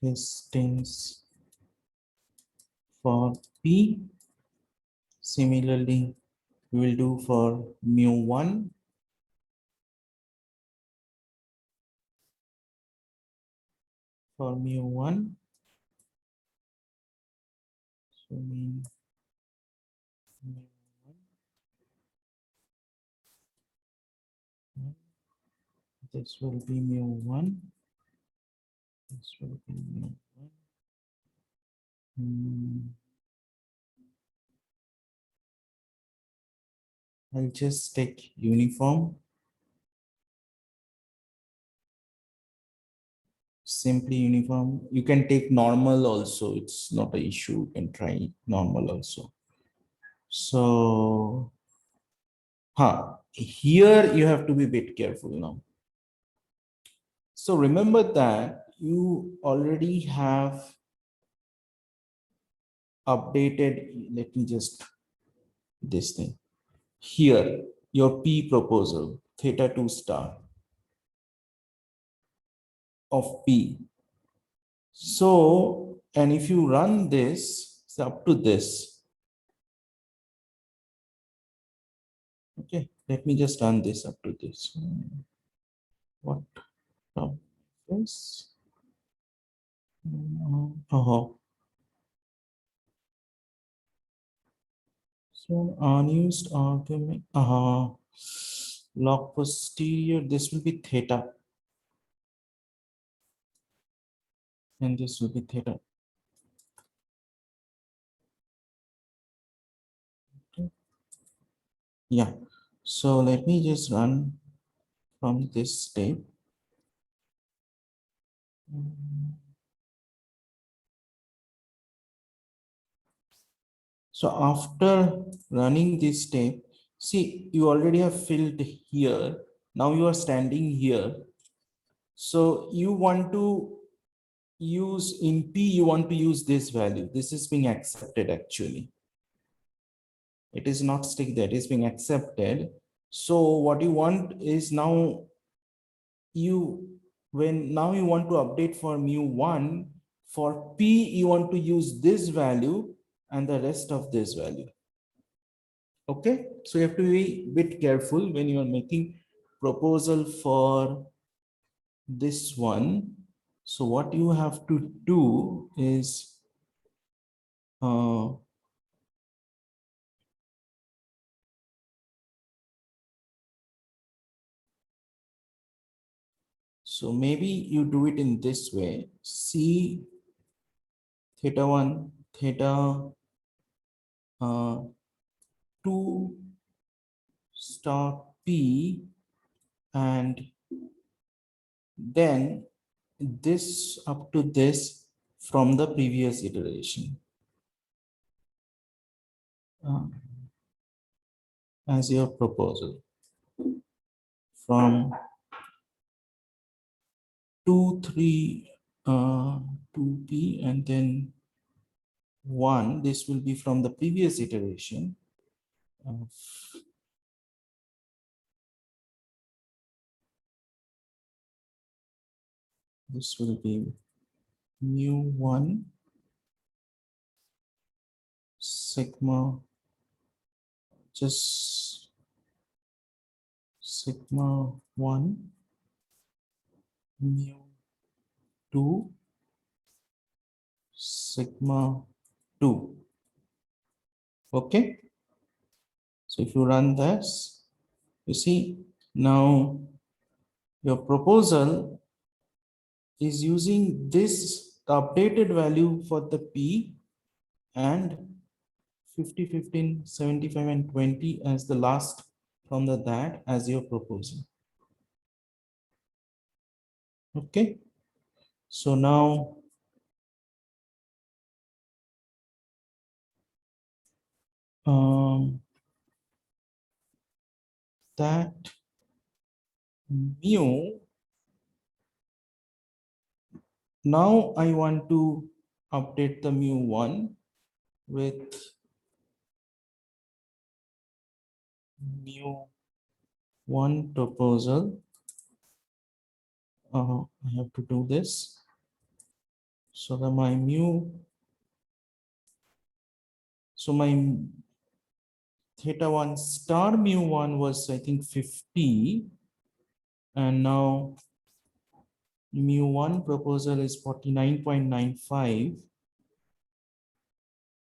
Hastings for P. Similarly, we will do for mu1. For mu1. So mu1. This will be mu1. This will be mu1. I'll just take uniform. Simply uniform. You can take normal also. It's not an issue. You can try normal also. So, here you have to be a bit careful now. So remember that you already have updated, let me just, this thing. Here, your P proposal, theta 2 star of P. So, and if you run this, it's up to this. Okay, let me just run this up to this. What from this? So unused argument, log posterior, this will be theta. And this will be theta. Okay. Yeah, so let me just run from this step. So after running this step, see, you already have filled here. Now you are standing here. So you want to use in P, you want to use this value. This is being accepted actually. It is not stick there, it is being accepted. So what you want is now you when now you want to update for mu1, for P, you want to use this value and the rest of this value. Okay, so you have to be a bit careful when you are making proposal for this one. So what you have to do is so maybe you do it in this way. C theta 1, theta 2 star P, and then this up to this from the previous iteration as your proposal from 2, 3, 2P, and then 1. This will be from the previous iteration. This will be mu1 sigma, just sigma 1 mu2 sigma 2. Okay, so if you run this, you see now your proposal is using this updated value for the P and 50, 15, 75, and 20 as the last from the that as your proposal. Okay, so now that mu, now I want to update the mu1 with mu1 proposal. I have to do this. So that my theta 1 star mu1 was, I think, 50, and now mu1 proposal is 49.95.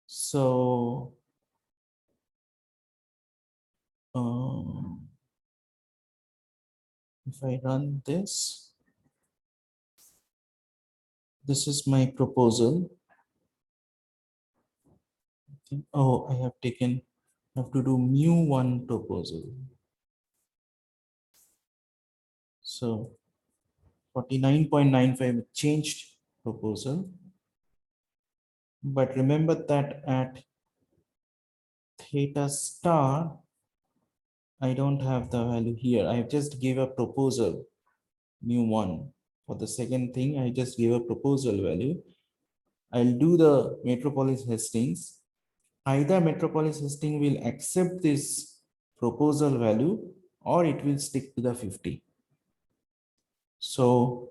So if I run this, this is my proposal. Oh, I have to do mu1 proposal. So 49.95 changed proposal. But remember that at theta star, I don't have the value here. I just gave a proposal mu1. For the second thing, I just gave a proposal value. I'll do the Metropolis-Hastings. Either Metropolis-Hastings will accept this proposal value or it will stick to the 50. So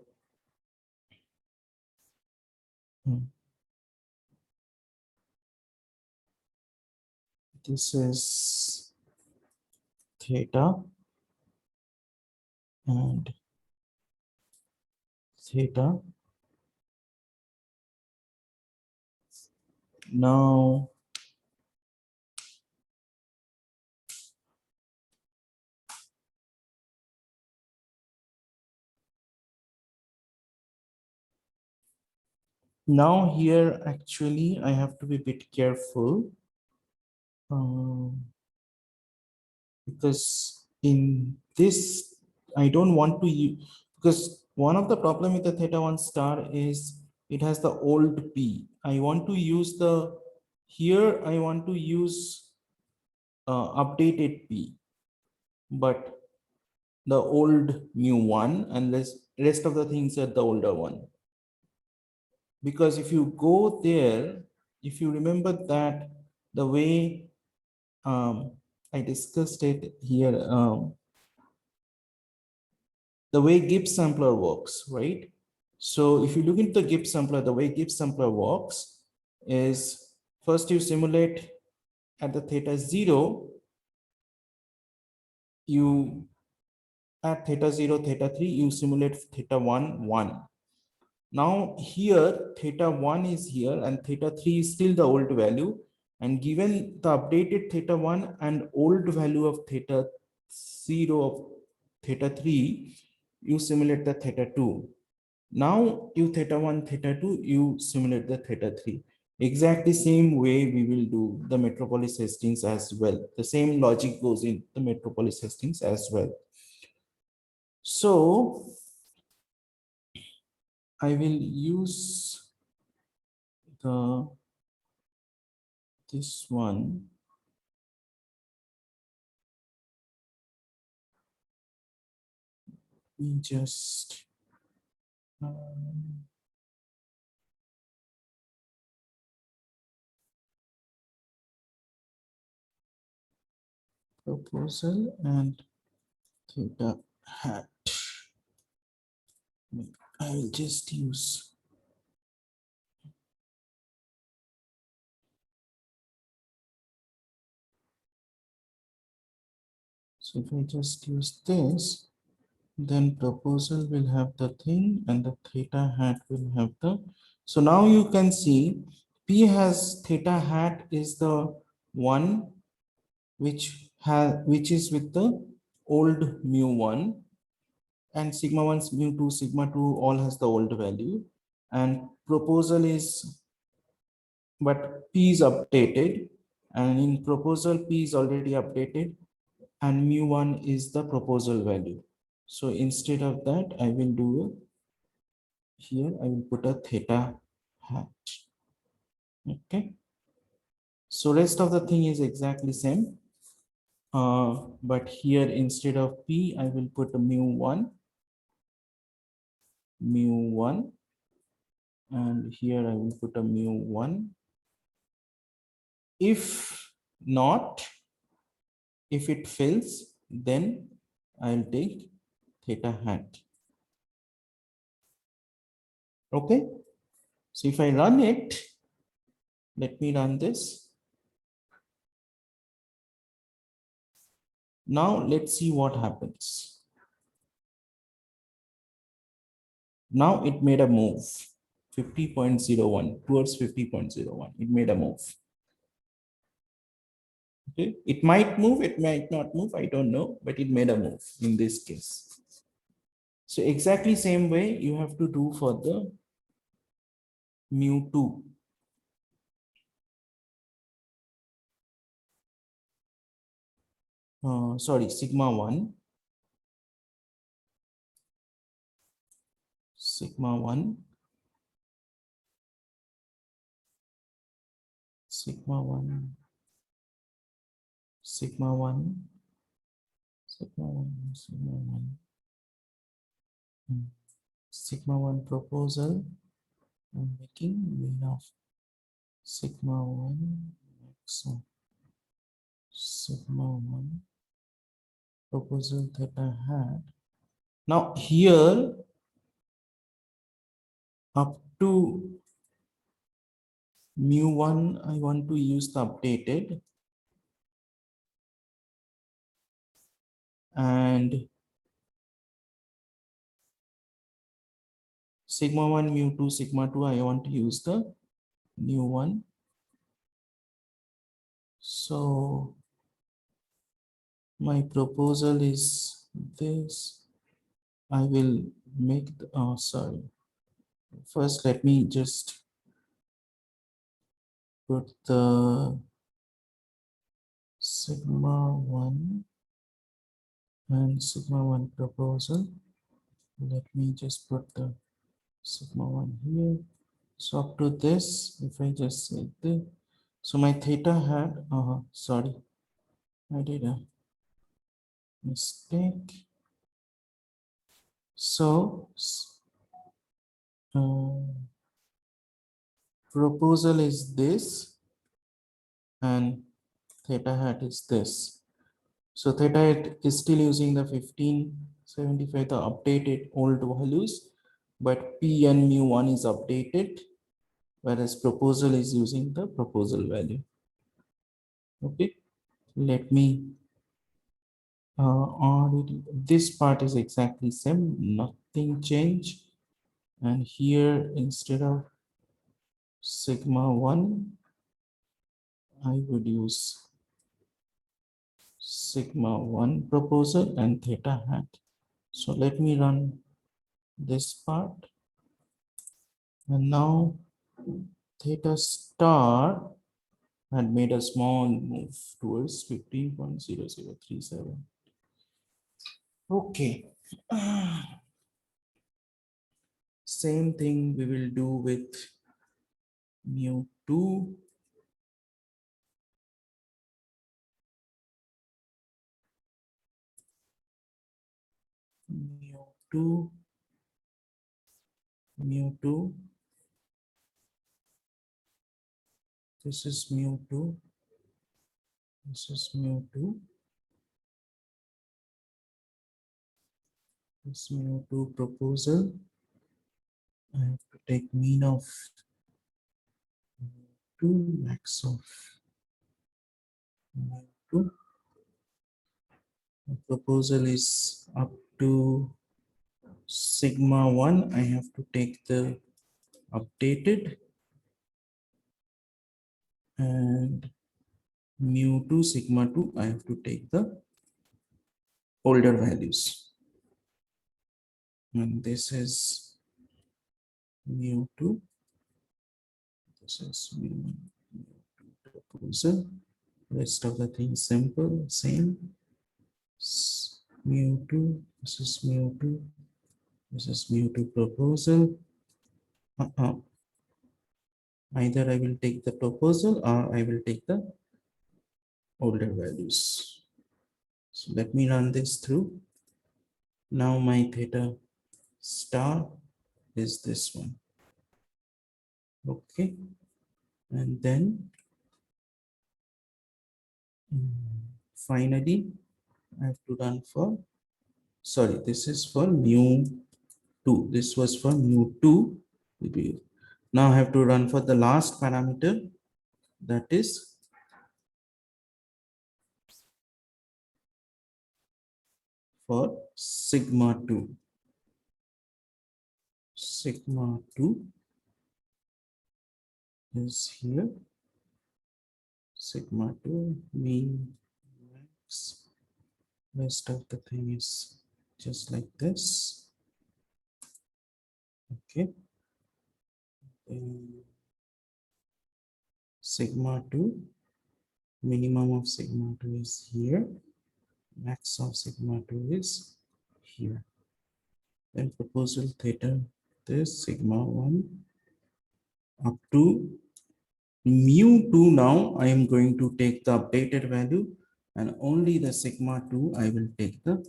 this is theta and theta. Now here actually I have to be a bit careful because in this I don't want to use, because one of the problem with the theta 1 star is it has the old P. I want to use the, here I want to use updated P, but the old mu1, and rest of the things are the older one. Because if you go there, if you remember that the way I discussed it here, the way Gibbs Sampler works, right? So if you look into the Gibbs Sampler, the way Gibbs Sampler works is first you simulate at the theta 0, you at theta 0, theta 3, you simulate theta 1, 1. Now here theta 1 is here and theta 3 is still the old value, and given the updated theta 1 and old value of theta 0 of theta 3, you simulate the theta 2. Now you theta 1, theta 2, you simulate the theta 3. Exactly same way we will do the Metropolis-Hastings as well. The same logic goes in the Metropolis-Hastings as well. So I will use this one. We just proposal and theta hat. I will just use so if I just use this, then proposal will have the thing and the theta hat will have the. So now you can see P has theta hat is the one which is with the old mu1, and sigma 1, mu 2, sigma 2 all has the old value, and proposal is, but P is updated, and in proposal P is already updated and mu1 is the proposal value. So instead of that, I will do here, I will put a theta hat. Okay. So rest of the thing is exactly same. But here instead of P, I will put a mu1, and here I will put a mu1. If not, if it fails, then I'll take theta hat. Okay. So if I run it, let me run this. Now let's see what happens. Now it made a move, 50.01 towards 50.01. It made a move. Okay. It might move, it might not move, I don't know, but it made a move in this case. So exactly same way you have to do for the mu2. Sorry, sigma 1. Sigma 1. Sigma 1. Sigma 1. Sigma 1. Sigma 1. Sigma 1 proposal. I'm making mean of sigma 1 maximum. Sigma 1 proposal theta hat. Now here up to mu1, I want to use the updated, and sigma 1, mu2, sigma 2, I want to use the new one. So my proposal is this. I will make the, sorry. First, let me just put the sigma 1 and sigma 1 proposal. Let me just put the sigma 1 here. So up to this, if I just say this, so my theta hat, sorry, I did a mistake. So proposal is this and theta hat is this. So theta hat is still using the 15 75 the updated old values, but P and mu1 is updated, whereas proposal is using the proposal value. Okay, let me this part is exactly same, nothing changed. And here instead of sigma 1, I would use sigma 1 proposal and theta hat. So let me run this part. And now theta star had made a small move towards 15.0037. Okay. Same thing we will do with mu2. mu2, this is mu2, this is mu2, this mu2 proposal. I have to take mean of 2 max of mu2. The proposal is up to sigma 1. I have to take the updated, and mu2 sigma 2 I have to take the older values, and this is mu2, this is mu1 proposal. Rest of the things simple, same. Mu2, this is mu2, this is mu2 proposal. Either I will take the proposal or I will take the older values. So let me run this through. Now my theta star is this one. Okay. And then finally I have to run for, sorry, this is for mu2. This was for mu2. Now I have to run for the last parameter, that is for sigma 2. Sigma 2 is here. Sigma 2 mean max. Rest of the thing is just like this. Okay. Sigma 2, minimum of sigma 2 is here. Max of sigma 2 is here. Then proposal theta, this sigma 1 up to mu2. Now I am going to take the updated value, and only the sigma 2 I will take the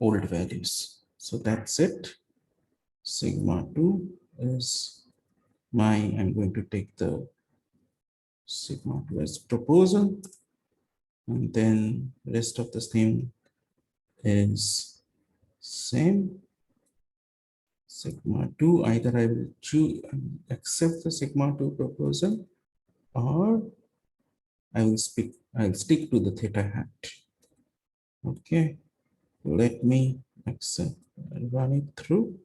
old values. So that's it. Sigma 2 is I'm going to take the sigma 2 as proposal, and then rest of the thing is same. Sigma 2, either I will choose accept the sigma 2 proposal, or I'll stick to the theta hat. Okay, let me accept and run it through.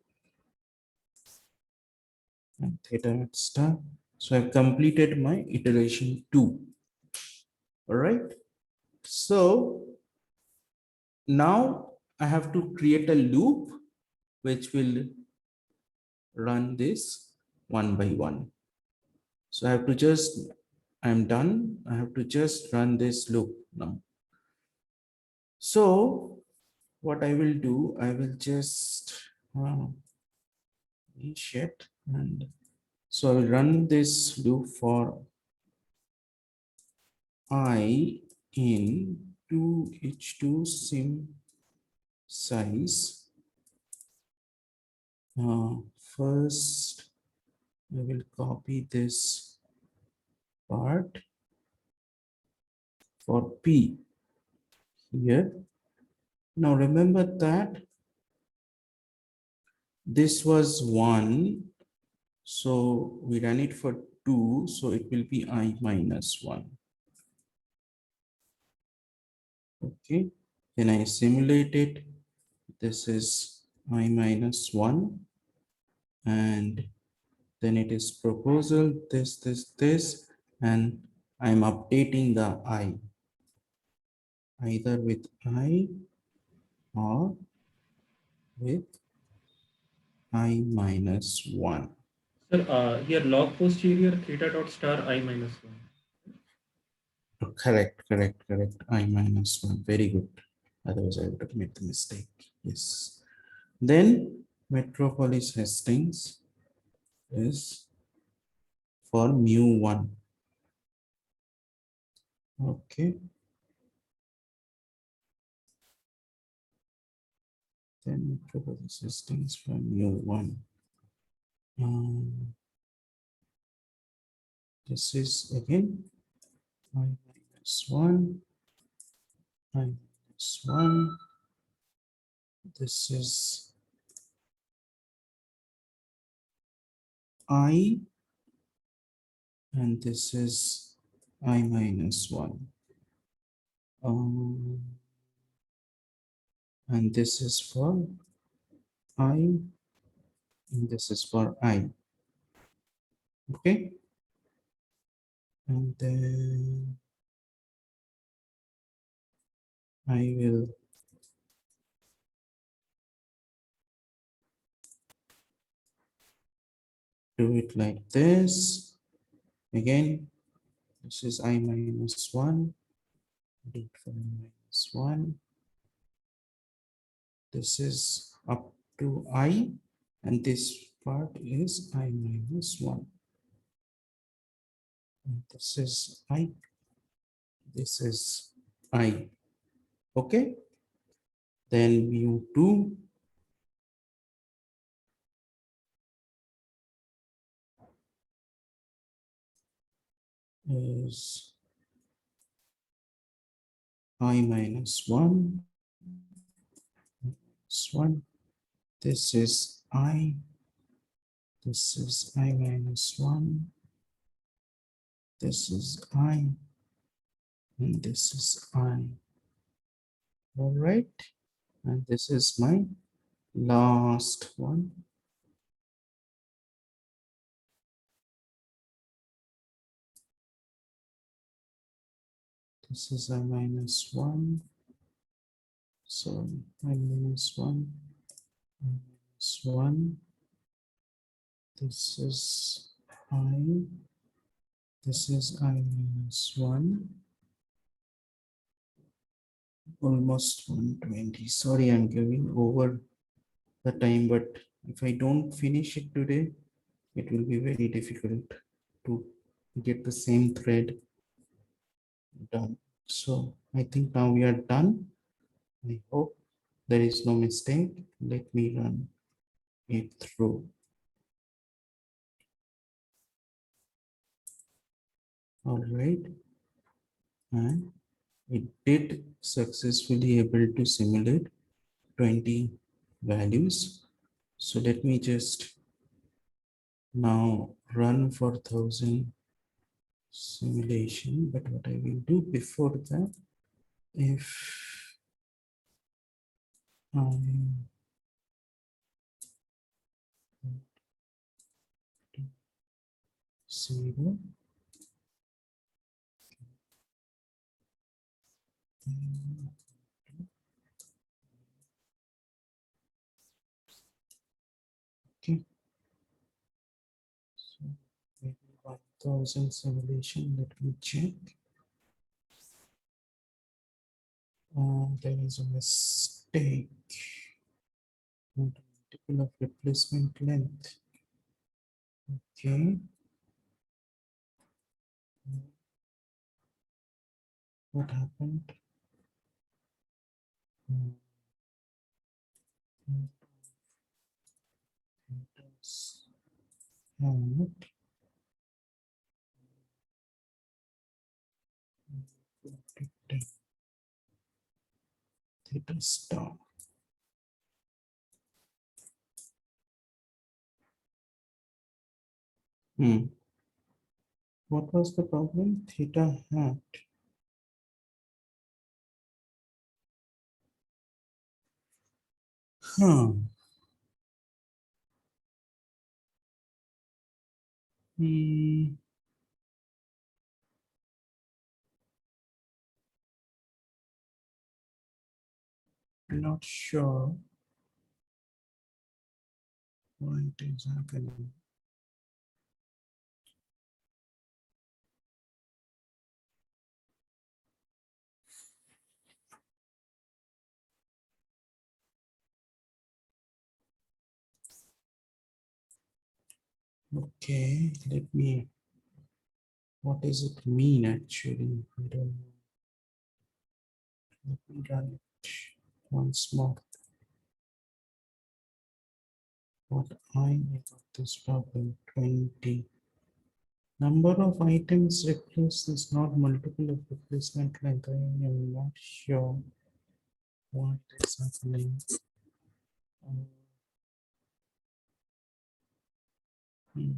And theta hat star. So I've completed my iteration 2. All right. So now I have to create a loop which will run this one by one. So I have to just, I'm done. I have to just run this loop now. So what I will do, I will just initiate, and so I will run this loop for I in 2h2 sim size. First, I will copy this part for P here. Now remember that this was 1. So we run it for 2. So it will be I minus 1. Okay. Then I simulate it. This is I minus 1. And then it is proposal, this, and I'm updating the I, either with I or with I minus 1. Sir, here log posterior theta dot star I minus 1. Correct. I minus 1. Very good. Otherwise, I would have made the mistake. Yes. Then Metropolis-Hastings is for mu1. Okay. Then Metropolis-Hastings for mu1. This is again I minus 1. I minus 1. This is I, and this is I minus 1. And this is for I, and this is for I. Okay. And then I will do it like this. Again, this is I minus 1. Do it for I minus 1. This is up to I, and this part is I minus 1. And this is I. This is I. Okay. Then mu2 is I minus 1. Minus 1. This is I. This is I minus 1. This is I. And this is I. All right. And this is my last one. This is I minus 1. So I minus 1. I minus 1. This is I. This is I minus 1. Almost 120. Sorry, I'm giving over the time, but if I don't finish it today, it will be very difficult to get the same thread done. So I think now we are done. I hope there is no mistake. Let me run it through. All right. And it did successfully able to simulate 20 values. So let me just now run for 1000 simulation. But what I will do before that, if I 0 okay, so maybe 1000 simulation. Let me check. There is a mistake. Multiple of replacement length. Okay. What happened? Theta star. What was the problem? Theta hat. Huh. Not sure why it is happening. Okay, let me, what does it mean actually? I don't know. Let me run it once more. What I got this problem 20. Number of items replaced is not multiple of replacement length. I am not sure what is happening. Hmm.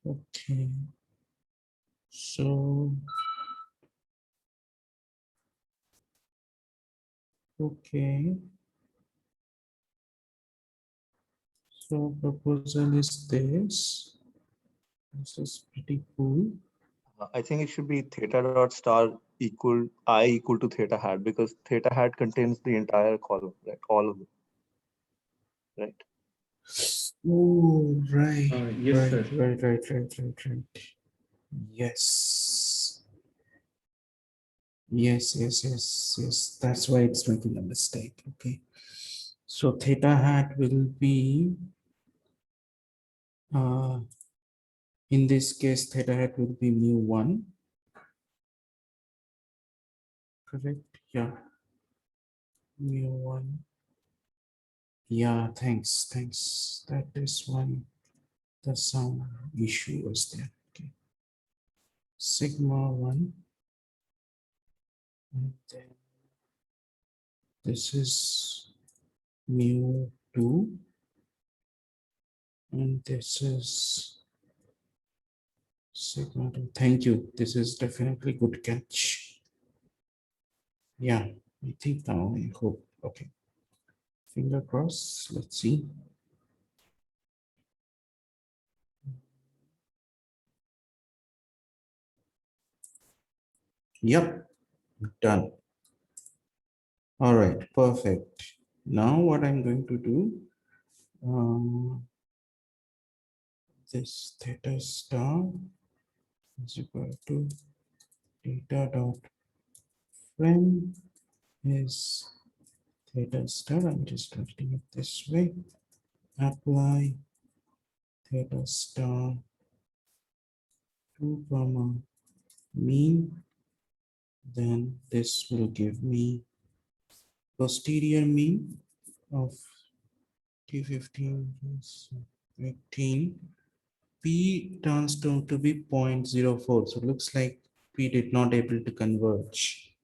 Okay, so okay, so proposal is this. This is pretty cool. I think it should be theta dot star equal I equal to theta hat, because theta hat contains the entire column, right? All of it, right? Oh, right, Yes, sir. right. Yes. Yes. That's why it's making a mistake. Okay. So theta hat will be, in this case, theta hat will be mu1. Correct? Yeah. Mu1. Yeah, thanks. That is one. The sound issue was there. Okay. Sigma 1. And then this is mu2. And this is sigma 2. Thank you. This is definitely good catch. Yeah, I think now I hope. Okay. Finger crossed. Let's see. Yep, done. All right, perfect. Now what I'm going to do, this theta star is equal to theta dot frame is theta star. I'm just writing it this way. Apply theta star 2 comma mean. Then this will give me posterior mean of T15 is 18. P turns to be 0.04. So it looks like P did not able to converge.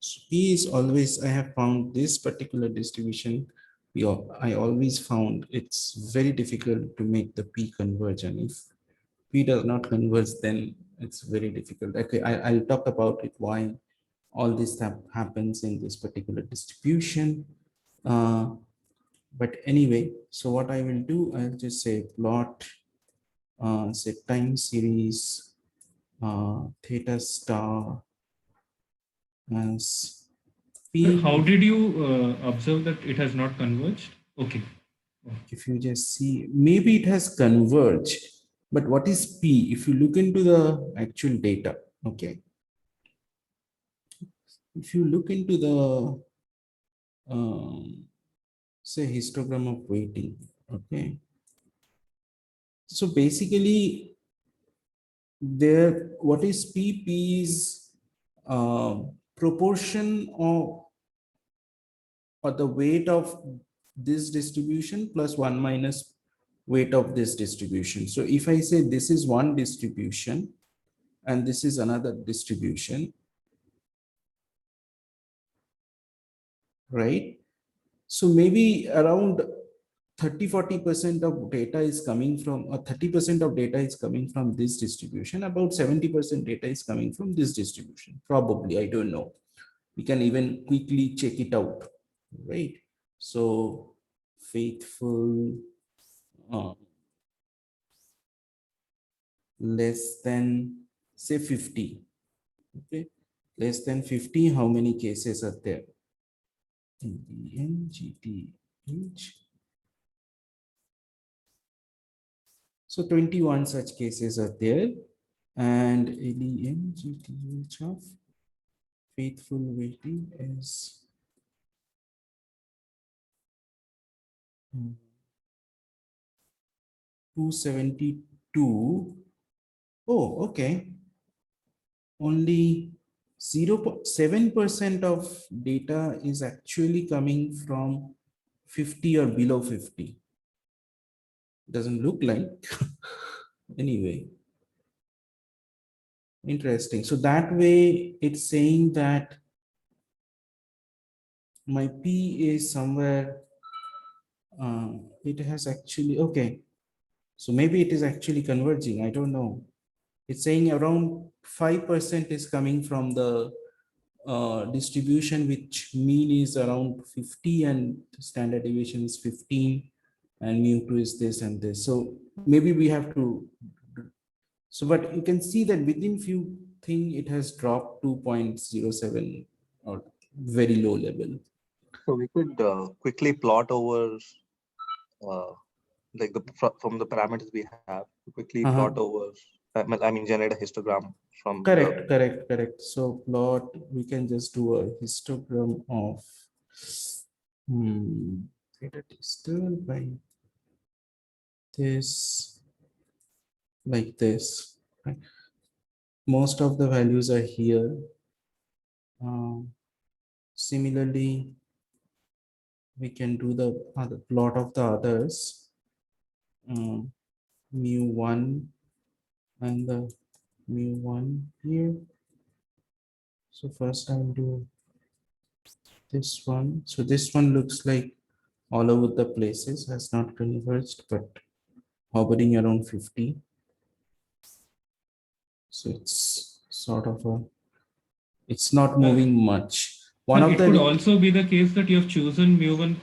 So P is always, I have found this particular distribution, I always found it's very difficult to make the P converge. And if P does not converge, then it's very difficult. Okay, I'll talk about it, why all this happens in this particular distribution. But anyway, so what I will do, I'll just say plot, say time series theta star as P. How did you observe that it has not converged? Okay. If you just see, maybe it has converged, but what is P? If you look into the actual data, okay. If you look into the say histogram of weighting, okay. So basically, there, what is P? P is proportion of or the weight of this distribution plus 1 minus weight of this distribution. So if I say this is one distribution and this is another distribution, right? So maybe around 30-40% of data is coming from, or 30% of data is coming from this distribution. About 70% data is coming from this distribution. Probably, I don't know. We can even quickly check it out, right? So faithful less than say 50. Okay, less than 50. How many cases are there? NGTH. So 21 such cases are there, and LEMGTH of faithful weighting is 272. Oh, okay. Only 0.7% of data is actually coming from 50 or below 50. Doesn't look like. Anyway, interesting. So that way it's saying that my P is somewhere, it has actually, okay. So maybe it is actually converging. I don't know. It's saying around 5% is coming from the distribution, which mean is around 50 and standard deviation is 15 and mu2 is this and this. So maybe we have to, so but you can see that within few thing it has dropped 2.07 or very low level. So we could quickly plot over like from the parameters we have, quickly plot over, I mean generate a histogram from Correct. So plot, we can just do a histogram of theta distal by this, like this, right? Most of the values are here. Similarly, we can do the other plot of the others, mu1 and the mu1 here. So first I'll do this one. So this one looks like all over the places, has not converged, but hovering around 50. So it's sort of a, it's not moving much. One of it the could also be the case that you have chosen mu1.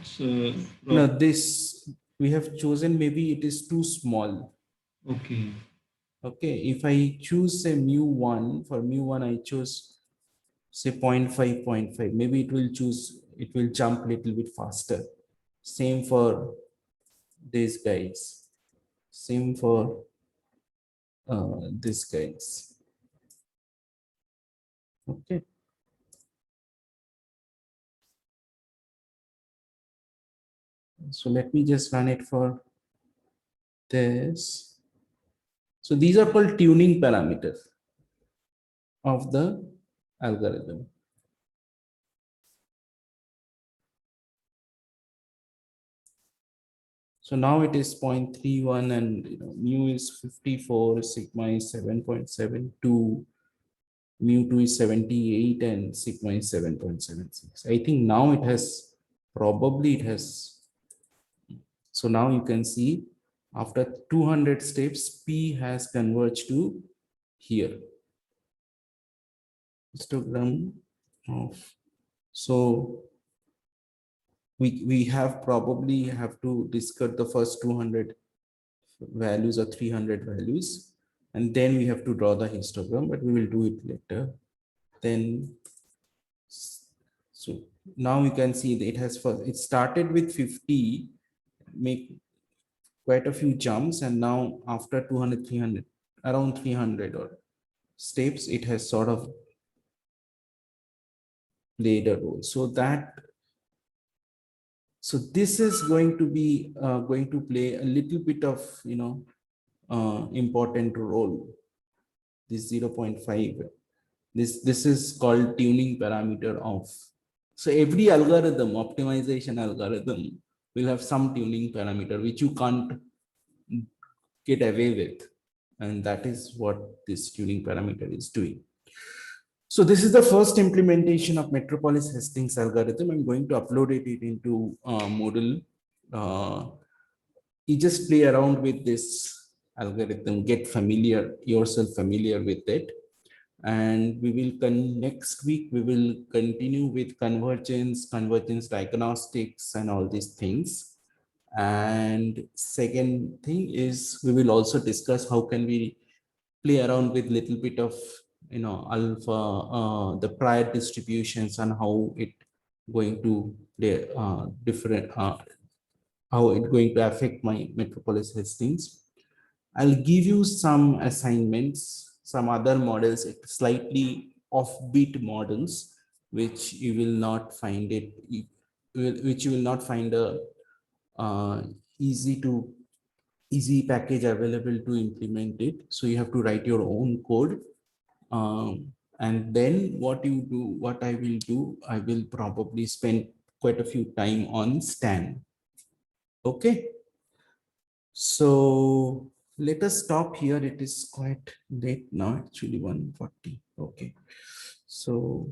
No, this we have chosen, maybe it is too small. Okay. Okay, if I choose say mu1, for mu1 I choose say 0.5, 0.5, maybe it will choose, it will jump a little bit faster. Same for these guys. Same for these guys. Okay. So let me just run it for this. So these are called tuning parameters of the algorithm. So now it is 0.31 and mu is 54, sigma is 7.72, mu2 is 78 and sigma is 7.76. I think now it has, probably it has. So now you can see after 200 steps, P has converged to here. Histogram of, so we have probably have to discard the first 200 values or 300 values, and then we have to draw the histogram, but we will do it later. Then, so now you can see that it has first, it started with 50, make quite a few jumps, and now after 200, 300, around 300 or steps, it has sort of played a role. So that, so this is going to be going to play a little bit of important role. This 0.5, this is called tuning parameter of So every algorithm, optimization algorithm, will have some tuning parameter which you can't get away with. And that is what this tuning parameter is doing. So this is the first implementation of Metropolis-Hastings algorithm. I'm going to upload it into Moodle. You just play around with this algorithm, get yourself familiar with it. And we will next week, we will continue with convergence diagnostics and all these things. And second thing is we will also discuss how can we play around with little bit of alpha, the prior distributions and how it going to play different how it going to affect my Metropolis-Hastings. I'll give you some assignments, some other models, slightly offbeat models, which you will not find which you will not find a easy package available to implement it. So you have to write your own code. And then what I will do, I will probably spend quite a few time on Stan. Okay. So let us stop here. It is quite late now, actually 1:40. Okay. So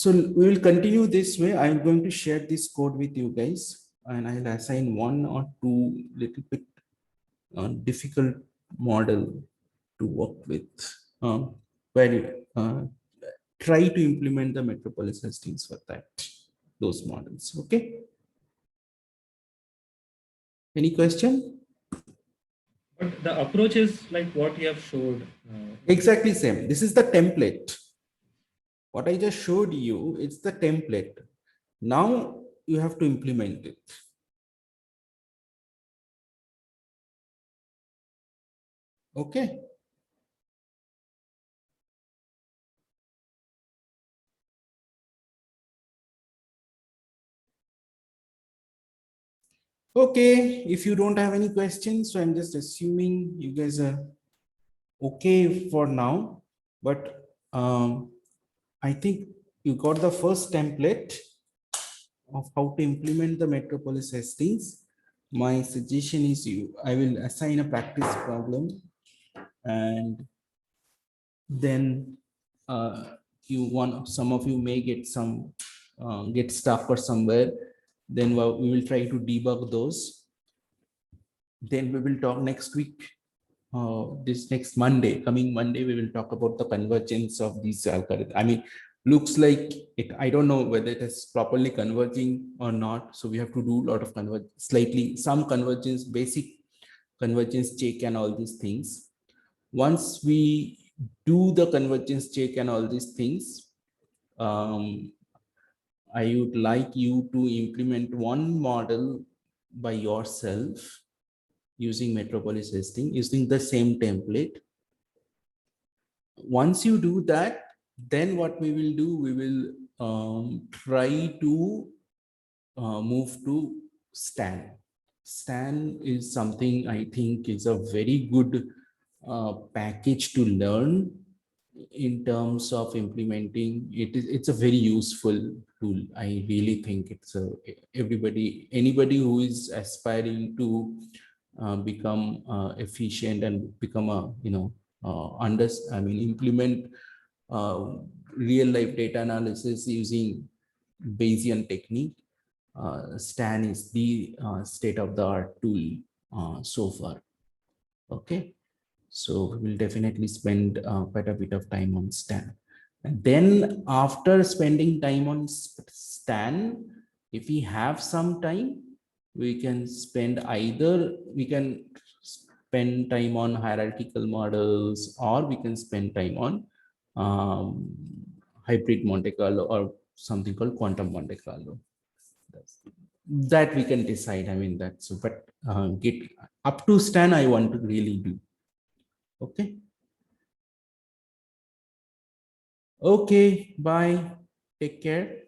we will continue this way. I'm going to share this code with you guys, and I'll assign one or two little bit difficult model to work with, where try to implement the Metropolis-Hastings for those models. Okay. Any question? But the approach is like what you have showed. Exactly same. This is the template. What I just showed you, it's the template. Now you have to implement it. Okay. Okay, if you don't have any questions, so I'm just assuming you guys are okay for now, but I think you got the first template of how to implement the Metropolis-Hastings. My suggestion is I will assign a practice problem, and then some of you may get get stuck or somewhere. Then we will try to debug those. Then we will talk next week. This next coming Monday, we will talk about the convergence of these algorithms. I mean, looks like it. I don't know whether it is properly converging or not. So we have to do a lot of some convergence, basic convergence check and all these things. Once we do the convergence check and all these things, I would like you to implement one model by yourself using Metropolis-Hastings, using the same template. Once you do that, then what we will do, we will try to move to Stan. Stan is something I think is a very good package to learn in terms of implementing. It's a very useful tool. I really think it's anybody who is aspiring to become efficient and become a implement real life data analysis using Bayesian technique. Stan is the state of the art tool so far. Okay, so we will definitely spend quite a bit of time on Stan. And then after spending time on Stan, if we have some time, we can spend time on hierarchical models, or we can spend time on hybrid Monte Carlo or something called quantum Monte Carlo. That we can decide. I mean, that's, but get up to Stan, I want to really do. Okay. Okay, bye. Take care.